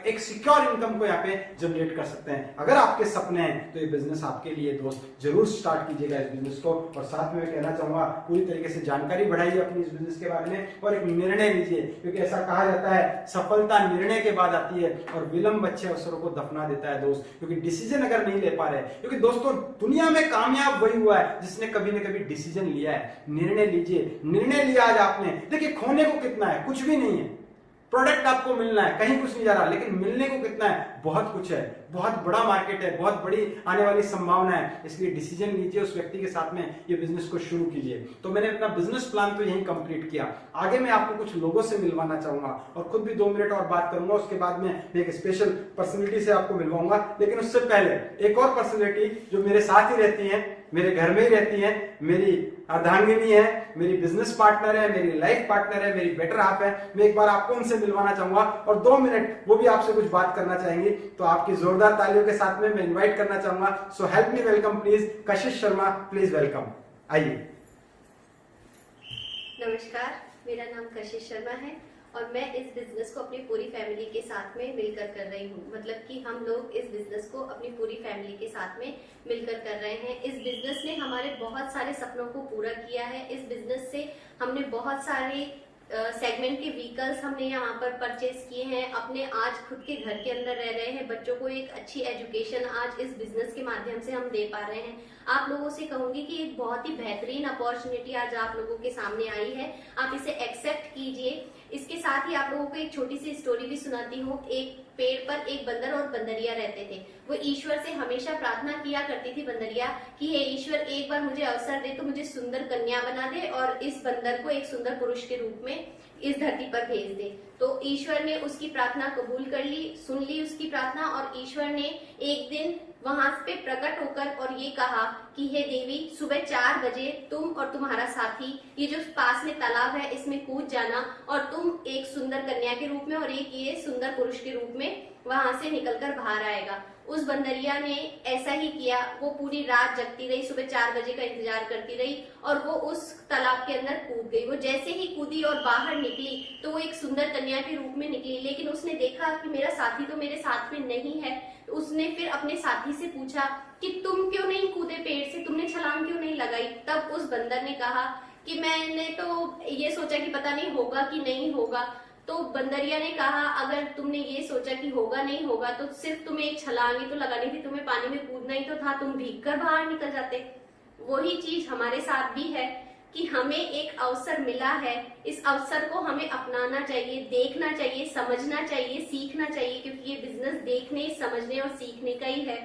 एक सिक्योर इनकम को यहाँ पे जनरेट कर सकते हैं। अगर आपके सपने हैं तो ये बिजनेस आपके लिए दोस्त जरूर स्टार्ट कीजिएगा इस बिजनेस को। और साथ में मैं कहना चाहूंगा पूरी तरीके से जानकारी बढ़ाइए अपनी इस बिजनेस के बारे में और एक निर्णय लीजिए, क्योंकि ऐसा कहा जाता है सफलता निर्णय के बाद आती है और विलंब अच्छे अवसरों को दफना देता है दोस्त। क्योंकि डिसीजन अगर नहीं ले पा रहे, क्योंकि दोस्तों दुनिया में कामयाब वही हुआ है जिसने कभी न कभी डिसीजन लिया है। निर्णय लीजिए, निर्णय लिया आज आपने, देखिए खोने को कितना है, कुछ भी नहीं है। प्रोडक्ट आपको मिलना है, कहीं कुछ नहीं जा रहा, लेकिन मिलने को कितना है, बहुत कुछ है, बहुत बड़ा मार्केट है, बहुत बड़ी आने वाली संभावना है। इसलिए डिसीजन लीजिए, उस व्यक्ति के साथ में ये बिजनेस को शुरू कीजिए। तो मैंने अपना बिजनेस प्लान तो यही कंप्लीट किया। आगे मैं आपको कुछ लोगों से मिलवाना चाहूंगा और खुद भी 2 मिनट और बात करूंगा। उसके बाद में एक स्पेशल पर्सनैलिटी से आपको मिलवाऊंगा, लेकिन उससे पहले एक और पर्सनैलिटी जो मेरे साथ ही रहती है, मेरे घर में ही रहती है, मेरी अर्धांगिनी है, मेरी बिजनेस पार्टनर है, मेरी लाइफ पार्टनर है, मेरी बेटर हाफ है। मैं एक बार आपको उनसे मिलवाना चाहूंगा और 2 मिनट वो भी आपसे कुछ बात करना चाहेंगे। तो आपकी जोरदार तालियों के साथ में मैं इनवाइट करना चाहूंगा। So help me welcome please Kashish Sharma, please welcome, आइए। नमस्कार, मेरा नाम कशिश शर्मा है और मैं इस बिजनेस को अपनी पूरी फैमिली के साथ में मिलकर कर रही हूँ। मतलब कि हम लोग इस बिजनेस को अपनी पूरी फैमिली के साथ में मिलकर कर रहे हैं। इस बिजनेस ने हमारे बहुत सारे सपनों को पूरा किया है। इस बिजनेस से हमने बहुत सारे सेगमेंट के व्हीकल्स हमने यहाँ पर परचेज किए हैं। अपने आज खुद के घर के अंदर रह रहे हैं, बच्चों को एक अच्छी एजुकेशन आज इस बिजनेस के माध्यम से हम दे पा रहे हैं। आप लोगों से कहूंगी कि एक बहुत ही बेहतरीन अपॉर्चुनिटी आज आप लोगों के सामने आई है, आप इसे एक्सेप्ट कीजिए। इसके साथ ही आप लोगों को एक छोटी सी स्टोरी भी सुनाती हूँ। एक पेड़ पर एक बंदर और बंदरिया रहते थे। वो ईश्वर से हमेशा प्रार्थना किया करती थी बंदरिया कि हे ईश्वर, एक बार मुझे अवसर दे तो मुझे सुंदर कन्या बना दे और इस बंदर को एक सुंदर पुरुष के रूप में इस धरती पर भेज दे। तो ईश्वर ने उसकी प्रार्थना कबूल कर ली, सुन ली उसकी प्रार्थना, और ईश्वर ने एक दिन वहां पे प्रकट होकर और ये कहा कि हे देवी, सुबह 4 बजे तुम और तुम्हारा साथी ये जो पास में तालाब है इसमें कूद जाना और तुम एक सुंदर कन्या के रूप में और एक ये सुंदर पुरुष के रूप में वहां से निकलकर बाहर आएगा। उस बंदरिया ने ऐसा ही किया। वो पूरी रात जगती रही, सुबह 4 बजे का इंतजार करती रही और वो उस तालाब के अंदर कूद गई। वो जैसे ही कूदी और बाहर निकली तो वो एक सुंदर कन्या के रूप में निकली, लेकिन उसने देखा कि मेरा साथी तो मेरे साथ में नहीं है। तो उसने फिर अपने साथी से पूछा कि तुम क्यों नहीं कूदे पेड़ से, तुमने छलांग क्यों नहीं लगाई? तब उस बंदर ने कहा कि मैंने तो ये सोचा कि पता नहीं होगा कि नहीं होगा। तो बंदरिया ने कहा अगर तुमने ये सोचा कि होगा नहीं होगा तो सिर्फ तुम्हें एक छलांग ही तो लगानी थी, तुम्हें पानी में कूदना ही तो था, तुम भीग कर बाहर निकल जाते। वही चीज हमारे साथ भी है कि हमें एक अवसर मिला है, इस अवसर को हमें अपनाना चाहिए, देखना चाहिए, समझना चाहिए, सीखना चाहिए, क्योंकि ये बिजनेस देखने, समझने और सीखने का ही है।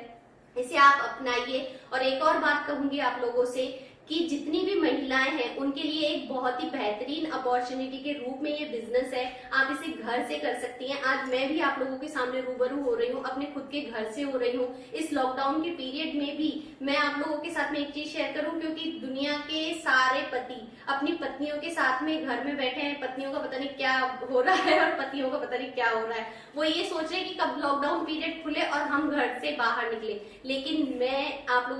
इसे आप अपनाइए। और एक और बात कहूंगी आप लोगों से कि जितनी भी महिलाएं हैं उनके लिए एक बहुत ही बेहतरीन अपॉर्चुनिटी के रूप में ये बिजनेस है। आप इसे घर से कर सकती हैं। आज मैं भी आप लोगों के सामने रूबरू हो रही हूँ, अपने खुद के घर से हो रही हूँ। इस लॉकडाउन के पीरियड में भी मैं आप लोगों के साथ में एक चीज शेयर करूँ, क्योंकि दुनिया के सारे पति अपनी पत्नियों के साथ में घर में बैठे हैं। पत्नियों का पता नहीं क्या हो रहा है और पतियों का पता नहीं क्या हो रहा है। वो ये सोच रहे हैं कि कब लॉकडाउन पीरियड खुले और हम घर से बाहर निकले। लेकिन मैं आप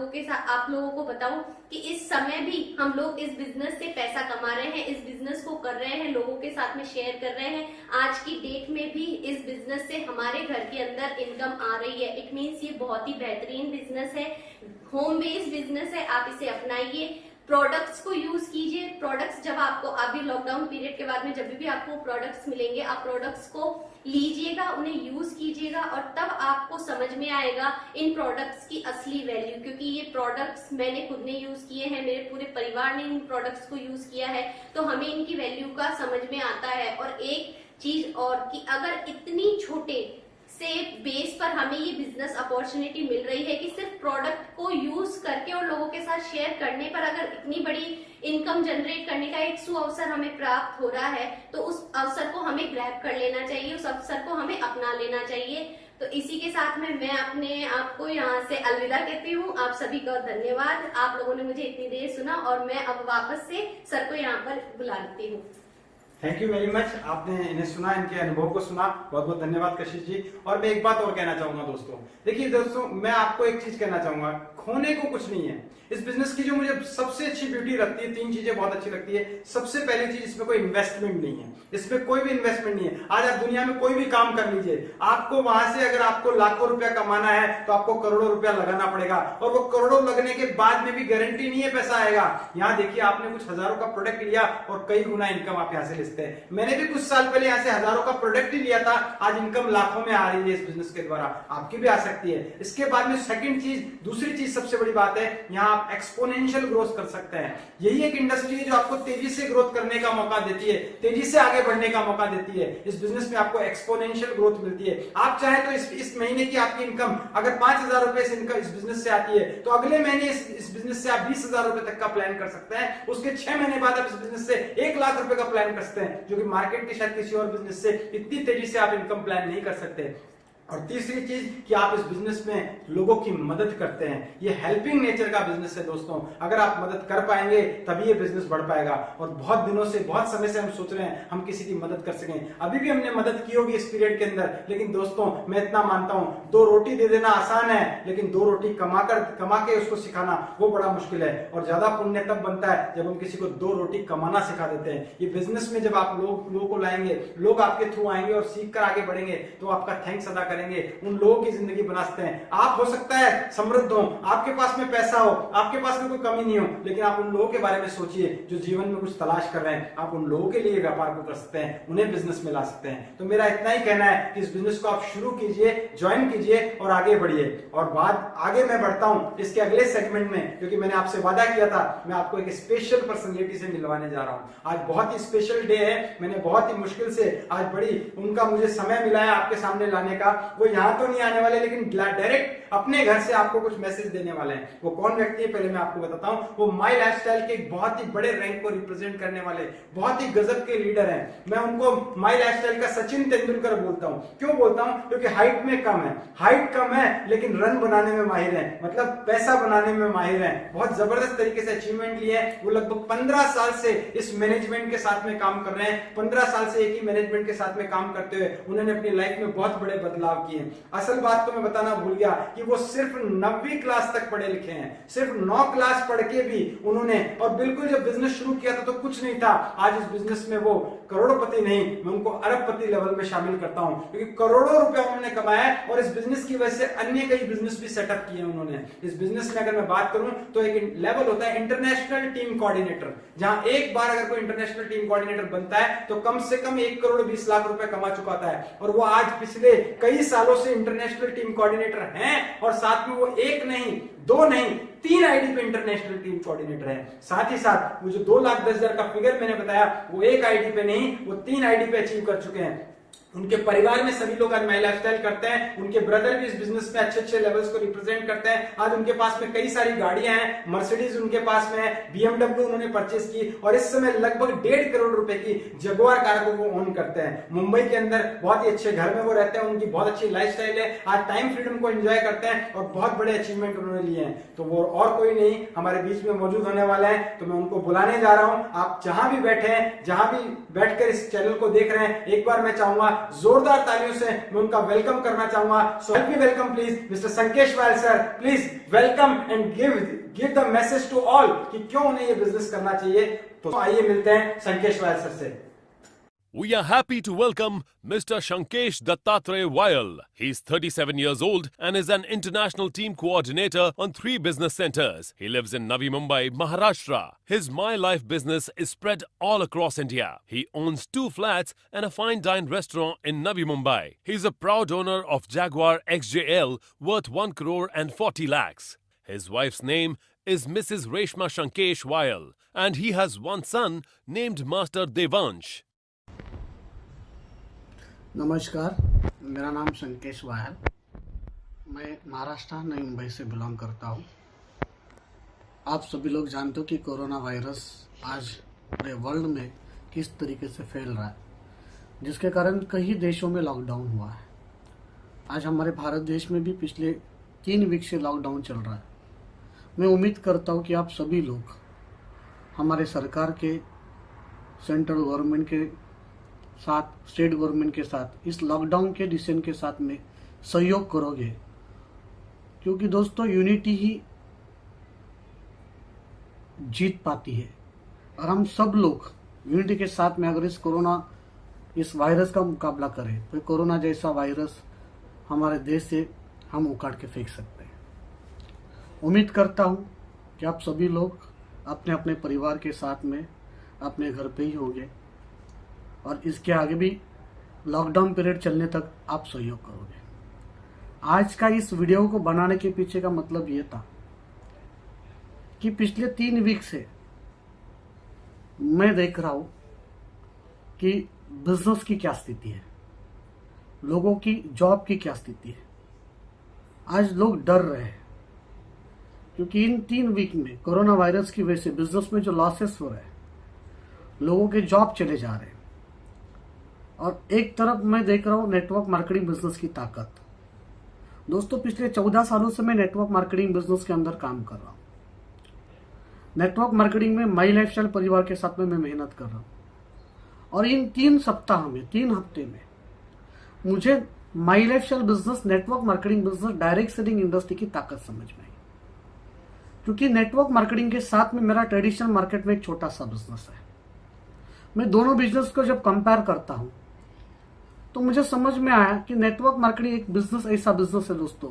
लोगों को बताऊं कि इस समय भी हम लोग इस बिजनेस से पैसा कमा रहे हैं, इस बिजनेस को कर रहे हैं, लोगों के साथ में शेयर कर रहे हैं। आज की डेट में भी इस बिजनेस से हमारे घर के अंदर इनकम आ रही है। इट मीन्स ये बहुत ही बेहतरीन बिजनेस है, होम बेस्ड बिजनेस है। आप इसे अपनाइए, प्रोडक्ट्स को यूज कीजिए। प्रोडक्ट्स जब आपको अभी लॉकडाउन पीरियड के बाद में जब भी आपको प्रोडक्ट्स मिलेंगे, आप प्रोडक्ट्स को लीजिएगा, उन्हें यूज कीजिएगा और तब आपको समझ में आएगा इन प्रोडक्ट्स की असली वैल्यू। क्योंकि ये प्रोडक्ट्स मैंने खुद ने यूज किए हैं, मेरे पूरे परिवार ने इन प्रोडक्ट्स को यूज किया है, तो हमें इनकी वैल्यू का समझ में आता है। और एक चीज और कि अगर इतनी छोटे से बेस पर हमें ये बिजनेस अपॉर्चुनिटी मिल रही है कि सिर्फ प्रोडक्ट को यूज करके और लोगों के साथ शेयर करने पर अगर इतनी बड़ी इनकम जनरेट करने का एक सुअवसर हमें प्राप्त हो रहा है, तो उस अवसर को हमें ग्रैब कर लेना चाहिए, उस अवसर को हमें अपना लेना चाहिए। तो इसी के साथ में मैं अपने आपको यहाँ से अलविदा कहती हूँ। आप सभी का धन्यवाद, आप लोगों ने मुझे इतनी देर सुना और मैं अब वापस से सर को यहाँ पर बुलाती हूँ। Thank you very much. आपने इन्हें सुना, इनके अनुभव को सुना, बहुत बहुत धन्यवाद कशिश जी। और मैं एक बात और कहना चाहूंगा दोस्तों, देखिए दोस्तों, मैं आपको एक चीज कहना चाहूंगा, खोने को कुछ नहीं है। इस बिजनेस की जो मुझे सबसे अच्छी ब्यूटी लगती है, 3 चीजें बहुत अच्छी लगती है। सबसे पहली चीज, इसमें कोई इन्वेस्टमेंट नहीं है, इसमें कोई भी इन्वेस्टमेंट नहीं है। आज आप दुनिया में कोई भी काम कर लीजिए, आपको वहां से अगर आपको लाखों रुपया कमाना है तो आपको करोड़ों रुपया लगाना पड़ेगा, और वो करोड़ों लगने के बाद में भी गारंटी नहीं है पैसा आएगा। यहाँ देखिए, आपने कुछ हजारों का प्रोडक्ट लिया और कई गुना इनकम आप यहाँ से लेते हैं। मैंने भी कुछ साल पहले यहाँ से हजारों का प्रोडक्ट ही लिया था, आज इनकम लाखों में आ रही है इस बिजनेस के द्वारा, आपकी भी आ सकती है। इसके बाद में सेकंड चीज, दूसरी चीज सबसे बड़ी बात है, यहाँ आप एक्सपोनेंशियल ग्रोथ कर सकते हैं। यही एक इंडस्ट्री है जो आपको तेजी से ग्रोथ करने का मौका देती है, तेजी से आगे बढ़ने का मौका देती है। इस बिजनेस में आपको एक्सपोनेंशियल ग्रोथ मिलती है। आप चाहे तो इस महीने की आपकी इनकम अगर 5,000 रुपए इस बिजनेस से आती है, तो अगले महीने इस बिजनेस से आप 20,000 रुपए तक का प्लान कर सकते हैं। उसके 6 महीने बाद आप इस बिजनेस से 1 लाख रुपए का प्लान कर सकते हैं, जो कि मार्केट के शायद किसी और बिजनेस से इतनी तेजी से आप इनकम प्लान नहीं कर सकते। और तीसरी चीज कि आप इस बिजनेस में लोगों की मदद करते हैं। ये हेल्पिंग नेचर का बिजनेस है दोस्तों। अगर आप मदद कर पाएंगे तभी ये बिजनेस बढ़ पाएगा। और बहुत दिनों से, बहुत समय से हम सोच रहे हैं हम किसी की मदद कर सकें। अभी भी हमने मदद की होगी इस पीरियड के अंदर, लेकिन दोस्तों मैं इतना मानता हूं, 2 रोटी दे देना आसान है, लेकिन 2 रोटी कमा के उसको सिखाना वो बड़ा मुश्किल है। और ज्यादा पुण्य तब बनता है जब हम किसी को 2 रोटी कमाना सिखा देते हैं। ये बिजनेस में जब आप लोगों को लाएंगे, लोग आपके थ्रू आएंगे और सीख कर आगे बढ़ेंगे, तो आपका थैंक्स अदा करेंगे, उन लोगों की जिंदगी बना सकते हैं। आप हो सकता है समृद्ध हो, आपके पास में पैसा हो, आपके पास में कोई कमी नहीं हो, लेकिन आप उन लोगों के बारे में सोचिए जो जीवन में कुछ तलाश कर रहे हैं। आप उन लोगों के लिए व्यापार को कर सकते हैं, उन्हें बिजनेस में ला सकते हैं। तो मेरा इतना ही कहना है कि इस बिजनेस को आप शुरू कीजिए, ज्वाइन कीजिए और आगे बढ़िए। और बात आगे मैं बढ़ता हूं इसके अगले सेगमेंट में, क्योंकि मैंने आपसे वादा किया था मैं आपको एक स्पेशल पर्सनैलिटी से मिलवाने जा रहा हूं। आज बहुत ही स्पेशल डे है। मैंने बहुत ही मुश्किल से आज उनका मुझे समय मिला है आपके सामने लाने का। वो यहां तो नहीं आने वाले, लेकिन डायरेक्ट अपने घर से आपको कुछ मैसेज देने वाले हैं। वो कौन व्यक्ति है पहले मैं आपको बताता हूं। वो माई लाइफस्टाइल के एक बहुत ही बड़े रैंक को रिप्रेजेंट करने वाले बहुत ही गजब के लीडर हैं। मैं उनको माई लाइफस्टाइल का सचिन तेंदुलकर बोलता हूं। क्यों बोलता हूं? क्योंकि हाइट में कम है, हाइट कम है, लेकिन रन बनाने में माहिर है, मतलब पैसा बनाने में माहिर है। बहुत जबरदस्त तरीके से अचीवमेंट लिए हैं। वो लगभग 15 साल से इस मैनेजमेंट के साथ में काम कर रहे हैं। 15 साल से एक ही मैनेजमेंट के साथ में काम करते हुए उन्होंने अपनी लाइफ में बहुत बड़े बदलाव किए। असल बात तो मैं बताना भूल गया कि वो सिर्फ 9वीं क्लास तक पढ़े लिखे हैं। सिर्फ 9 क्लास पढ़ के भी उन्होंने, और बिल्कुल जब बिजनेस शुरू किया था तो कुछ नहीं था। आज इस बिजनेस में वो करोड़पति नहीं, मैं उनको अरबपति लेवल में शामिल करता हूं, क्योंकि करोड़ों रुपया उन्होंने कमाया है। और इस बिजनेस की वजह से अन्य कई बिजनेस भी सेटअप किए उन्होंने। इस बिजनेस में अगर मैं बात करूं तो एक लेवल होता है इंटरनेशनल टीम कोऑर्डिनेटर, जहां एक बार अगर कोई इंटरनेशनल टीम कोऑर्डिनेटर बनता है तो कम से कम 1 करोड़ 20 लाख रुपए कमा चुका था। और वो आज पिछले कई सालों से इंटरनेशनल टीम कोऑर्डिनेटर हैं। और साथ में वो 1 नहीं, 2 नहीं, 3 आईडी पे इंटरनेशनल टीम कोऑर्डिनेटर है। साथ ही साथ वो जो 2,10,000 का फिगर मैंने बताया, वो 1 आईडी पे नहीं, वो 3 आईडी पे अचीव कर चुके हैं। उनके परिवार में सभी लोग आज माई लाइफस्टाइल करते हैं। उनके ब्रदर भी इस बिजनेस में अच्छे लेवल्स को रिप्रेजेंट करते हैं। आज उनके पास में कई सारी गाड़ियां हैं, मर्सिडीज उनके पास में है, BMW उन्होंने परचेस की, और इस समय लगभग 1.5 करोड़ रुपए की जगुआर कार को वो ओन करते हैं। मुंबई के अंदर बहुत ही अच्छे घर में वो रहते हैं, उनकी बहुत अच्छी लाइफस्टाइल है। आज टाइम फ्रीडम को एंजॉय करते हैं और बहुत बड़े अचीवमेंट उन्होंने लिए हैं। तो वो और कोई नहीं, हमारे बीच में मौजूद होने वाला है। तो मैं उनको बुलाने जा रहा हूं। आप जहां भी बैठे हैं, जहां भी बैठकर इस चैनल को देख रहे हैं, एक बार मैं चाहूंगा जोरदार तालियों से मैं उनका वेलकम करना चाहूंगा। So help me welcome please mister Sankesh Wayal sir. Please welcome and give the message to all कि क्यों उन्हें ये बिजनेस करना चाहिए। तो आइए मिलते हैं संकेश वायल सर से। We are happy to welcome Mr. Shankesh Dattatreya Wayal. He's 37 years old and is an international team coordinator on 3 business centers. He lives in Navi Mumbai, Maharashtra. His My Life business is spread all across India. He owns 2 flats and a fine dine restaurant in Navi Mumbai. He's a proud owner of Jaguar XJL worth 1 crore and 40 lakhs. His wife's name is Mrs. Reshma Shankesh Wayal and he has one son named Master Devansh. नमस्कार, मेरा नाम Sankesh vial, मैं महाराष्ट्र नई मुंबई से belong करता हूँ। आप सभी लोग जानते हो कि कोरोना वायरस आज पूरे वर्ल्ड में किस तरीके से फैल रहा है, जिसके कारण कई देशों में लॉकडाउन हुआ है। आज हमारे भारत देश में भी पिछले 3 वीक से लॉकडाउन चल रहा है। मैं उम्मीद करता हूँ कि आप सभी लोग हमारे सरकार के, सेंट्रल गवर्नमेंट के साथ, स्टेट गवर्नमेंट के साथ इस लॉकडाउन के डिसीजन के साथ में सहयोग करोगे, क्योंकि दोस्तों यूनिटी ही जीत पाती है। और हम सब लोग यूनिटी के साथ में अगर इस वायरस का मुकाबला करें तो कोरोना जैसा वायरस हमारे देश से हम उखाड़ के फेंक सकते हैं। उम्मीद करता हूं कि आप सभी लोग अपने अपने परिवार के साथ में अपने घर पे ही होंगे और इसके आगे भी लॉकडाउन पीरियड चलने तक आप सहयोग करोगे। आज का इस वीडियो को बनाने के पीछे का मतलब ये था कि पिछले 3 वीक से मैं देख रहा हूं कि बिजनेस की क्या स्थिति है, लोगों की जॉब की क्या स्थिति है। आज लोग डर रहे हैं क्योंकि इन 3 वीक में कोरोना वायरस की वजह से बिजनेस में जो लॉसेस हो रहे हैं, लोगों के जॉब चले जा रहे हैं। और एक तरफ मैं देख रहा हूं नेटवर्क मार्केटिंग बिजनेस की ताकत, दोस्तों पिछले 14 सालों से मैं नेटवर्क मार्केटिंग बिजनेस के अंदर काम कर रहा हूँ। नेटवर्क मार्केटिंग में माई लाइफस्टाइल परिवार के साथ में मैं मेहनत कर रहा हूँ और इन 3 सप्ताह में 3 हफ्ते में मुझे my lifestyle business, network marketing business, direct selling industry की ताकत समझ में आई। क्योंकि नेटवर्क मार्केटिंग के साथ में मेरा ट्रेडिशनल मार्केट में एक छोटा सा बिजनेस है। मैं दोनों बिजनेस को जब कंपेयर करता हूं तो मुझे समझ में आया कि नेटवर्क मार्केटिंग एक बिजनेस ऐसा बिजनेस है दोस्तों,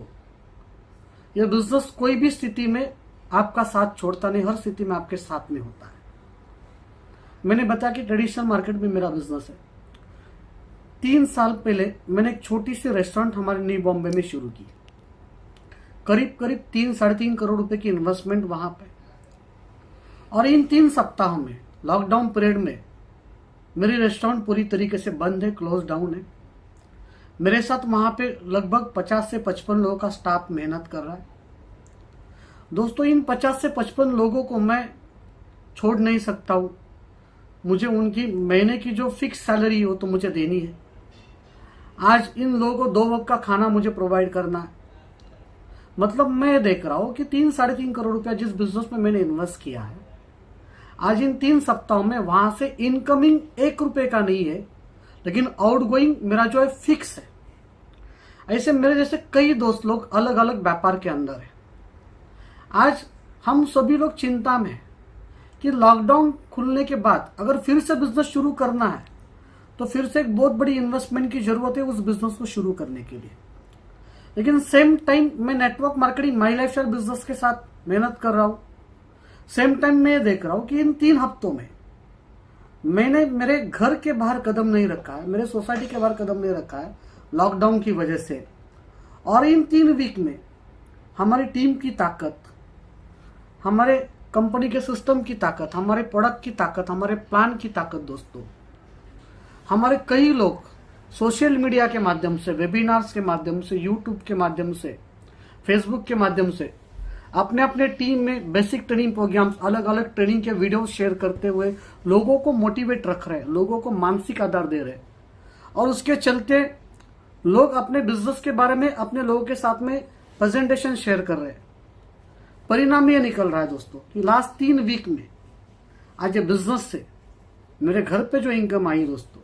यह बिजनेस कोई भी स्थिति में आपका साथ छोड़ता नहीं, हर स्थिति में आपके साथ में होता है। मैंने बताया कि ट्रेडिशनल मार्केट में मेरा बिजनेस है। 3 साल पहले मैंने एक छोटी सी रेस्टोरेंट हमारे न्यू बॉम्बे में शुरू की, करीब 3-3.5 करोड़ रुपए की इन्वेस्टमेंट वहां पे। और इन 3 सप्ताहों में, लॉकडाउन पीरियड में, मेरी रेस्टोरेंट पूरी तरीके से बंद है, क्लोज डाउन है। मेरे साथ वहां पे लगभग 50 से 55 लोगों का स्टाफ मेहनत कर रहा है। दोस्तों इन 50 से 55 लोगों को मैं छोड़ नहीं सकता हूं। मुझे उनकी महीने की जो फिक्स सैलरी हो तो मुझे देनी है। आज इन लोगों को 2 वक्त का खाना मुझे प्रोवाइड करना है। मतलब मैं देख रहा हूं कि 3-3.5 करोड़ रुपया जिस बिजनेस में मैंने इन्वेस्ट किया है, आज इन 3 सप्ताहों में वहां से इनकमिंग 1 रुपए का नहीं है, लेकिन आउटगोइंग मेरा जो है फिक्स है। ऐसे मेरे जैसे कई दोस्त लोग अलग अलग व्यापार के अंदर है। आज हम सभी लोग चिंता में हैं कि लॉकडाउन खुलने के बाद अगर फिर से बिजनेस शुरू करना है तो फिर से एक बहुत बड़ी इन्वेस्टमेंट की जरूरत है उस बिजनेस को शुरू करने के लिए। लेकिन सेम टाइम मैं नेटवर्क मार्केटिंग माई लाइफस्टाइल बिजनेस के साथ मेहनत कर रहा हूं। सेम टाइम मैं देख रहा हूं कि इन 3 हफ्तों में मैंने मेरे घर के बाहर कदम नहीं रखा है, मेरे सोसाइटी के बाहर कदम नहीं रखा है लॉकडाउन की वजह से। और इन 3 वीक में हमारी टीम की ताकत, हमारे कंपनी के सिस्टम की ताकत, हमारे प्रोडक्ट की ताकत, हमारे प्लान की ताकत दोस्तों, हमारे कई लोग सोशल मीडिया के माध्यम से, वेबिनार्स के माध्यम से, यूट्यूब के माध्यम से, फेसबुक के माध्यम से अपने अपने टीम में बेसिक ट्रेनिंग प्रोग्राम्स, अलग अलग ट्रेनिंग के वीडियो शेयर करते हुए लोगों को मोटिवेट रख रहे हैं, लोगों को मानसिक आधार दे रहे हैं। और उसके चलते लोग अपने बिजनेस के बारे में अपने लोगों के साथ में प्रेजेंटेशन शेयर कर रहे हैं। परिणाम ये निकल रहा है दोस्तों कि लास्ट 3 वीक में आज ये बिजनेस से मेरे घर पे जो इनकम आई दोस्तों,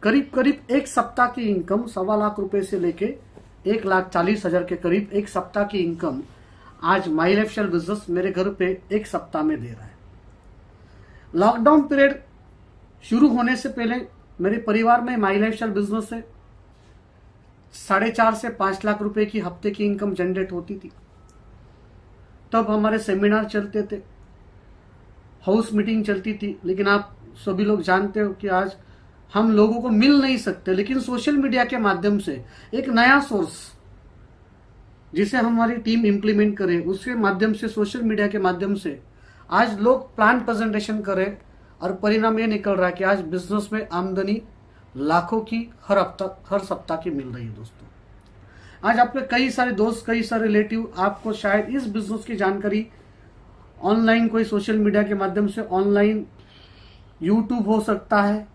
करीब 1 सप्ताह की इनकम 1.25 लाख रुपए से लेके 1,40,000 के करीब 1 सप्ताह की इनकम आज माई लाइफस्टाइल बिजनेस मेरे घर पे 1 सप्ताह में दे रहा है। लॉकडाउन पीरियड शुरू होने से पहले मेरे परिवार में माई लाइफस्टाइल बिजनेस से 4.5 से 5 लाख रुपए की हफ्ते की इनकम जनरेट होती थी। तब हमारे सेमिनार चलते थे, हाउस मीटिंग चलती थी। लेकिन आप सभी लोग जानते हो कि आज हम लोगों को मिल नहीं सकते, लेकिन सोशल मीडिया के माध्यम से एक नया सोर्स जिसे हमारी टीम इंप्लीमेंट करे, उसके माध्यम से, सोशल मीडिया के माध्यम से आज लोग प्लान प्रेजेंटेशन करें और परिणाम ये निकल रहा है कि आज बिजनेस में आमदनी लाखों की हर सप्ताह की मिल रही है दोस्तों। आज आपके कई सारे दोस्त, कई सारे रिलेटिव आपको शायद इस बिजनेस की जानकारी ऑनलाइन, कोई सोशल मीडिया के माध्यम से, ऑनलाइन यूट्यूब हो सकता है,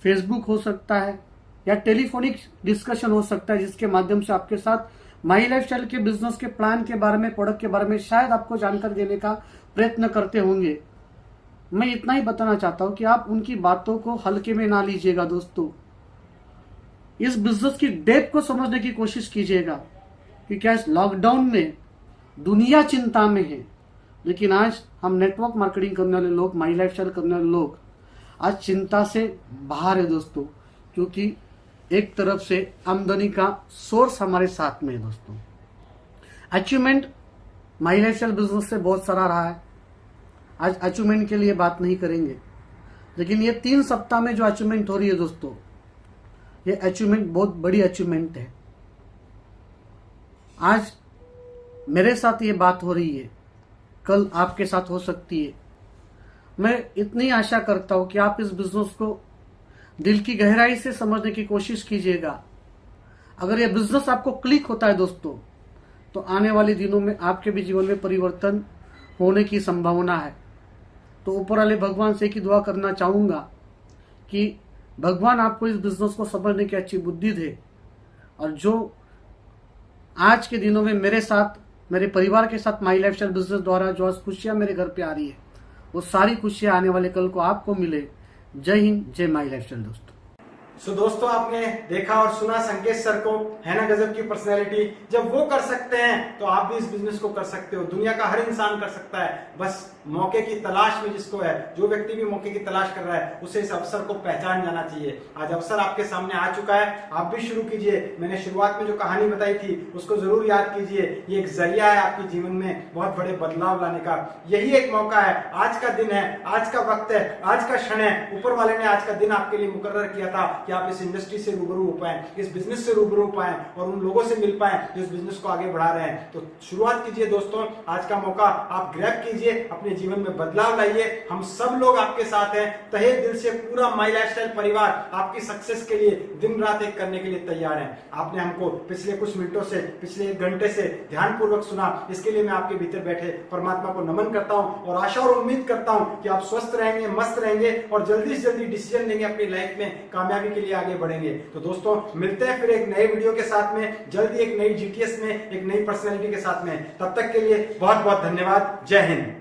फेसबुक हो सकता है, या टेलीफोनिक डिस्कशन हो सकता है, जिसके माध्यम से आपके साथ माई लाइफस्टाइल के बिजनेस के प्लान के बारे में, प्रोडक्ट के बारे में शायद आपको जानकारी देने का प्रयत्न करते होंगे। मैं इतना ही बताना चाहता हूं कि आप उनकी बातों को हल्के में ना लीजिएगा दोस्तों। इस बिजनेस की डेप्थ को समझने की कोशिश कीजिएगा कि क्या इस लॉकडाउन में दुनिया चिंता में है, लेकिन आज हम नेटवर्क मार्केटिंग करने वाले लोग, माई लाइफस्टाइल करने वाले लोग आज चिंता से बाहर है दोस्तों, क्योंकि एक तरफ से आमदनी का सोर्स हमारे साथ में है दोस्तों। अचीवमेंट माई लाइफस्टाइल बिजनेस से बहुत सारा रहा है। आज अचीवमेंट के लिए बात नहीं करेंगे, लेकिन ये 3 सप्ताह में जो अचीवमेंट हो रही है दोस्तों, ये अचीवमेंट बहुत बड़ी अचीवमेंट है। आज मेरे साथ ये बात हो रही है, कल आपके साथ हो सकती है। मैं इतनी आशा करता हूं कि आप इस बिजनेस को दिल की गहराई से समझने की कोशिश कीजिएगा। अगर यह बिजनेस आपको क्लिक होता है दोस्तों, तो आने वाले दिनों में आपके भी जीवन में परिवर्तन होने की संभावना है। तो ऊपर वाले भगवान से की दुआ करना चाहूंगा कि भगवान आपको इस बिजनेस को समझने की अच्छी बुद्धि दे, और जो आज के दिनों में मेरे साथ, मेरे परिवार के साथ माई लाइफस्टाइल बिजनेस द्वारा जो आज खुशियां मेरे घर पे आ रही है, वो सारी खुशियां आने वाले कल को आपको मिले। जय हिंद, जय माई लाइफस्टाइल दोस्तों। दोस्तों आपने देखा और सुना संकेश सर को, है ना गजब की पर्सनैलिटी। जब वो कर सकते हैं तो आप भी इस बिजनेस को कर सकते हो। दुनिया का हर इंसान कर सकता है, बस मौके की तलाश में जिसको है, जो व्यक्ति भी मौके की तलाश कर रहा है उसे इस अवसर को पहचान जाना चाहिए। आज अवसर आपके सामने आ चुका है, आप भी शुरू कीजिए। मैंने शुरुआत में जो कहानी बताई थी उसको जरूर याद कीजिए। ये एक जरिया है आपके जीवन में बहुत बड़े बदलाव लाने का। यही एक मौका है, आज का दिन है, आज का वक्त है, आज का क्षण है। ऊपर वाले ने आज का दिन आपके लिए मुकर्रर किया था कि आप इस इंडस्ट्री से रूबरू हो पाए, इस बिजनेस से रूबरू हो पाए और उन लोगों से मिल पाए जो इस बिजनेस को आगे बढ़ा रहे हैं। तो शुरुआत कीजिए दोस्तों, आज का मौका आप ग्रैब कीजिए, अपने जीवन में बदलाव लाइए। हम सब लोग आपके साथ हैं, तहे दिल से पूरा माई लाइफस्टाइल परिवार आपकी सक्सेस के लिए दिन रात एक करने के लिए तैयार है। आपने हमको पिछले कुछ मिनटों से, पिछले 1 घंटे से ध्यानपूर्वक सुना, इसके लिए मैं आपके भीतर बैठे परमात्मा को नमन करता हूं और आशा और उम्मीद करता हूं कि आप स्वस्थ रहेंगे, मस्त रहेंगे और जल्दी से जल्दी डिसीजन लेंगे अपनी लाइफ में, कामयाबी के लिए आगे बढ़ेंगे। तो दोस्तों मिलते हैं फिर एक नए वीडियो के साथ में जल्दी, एक नई जीटीएस में, एक नई पर्सनैलिटी के साथ में। तब तक के लिए बहुत बहुत धन्यवाद। जय हिंद।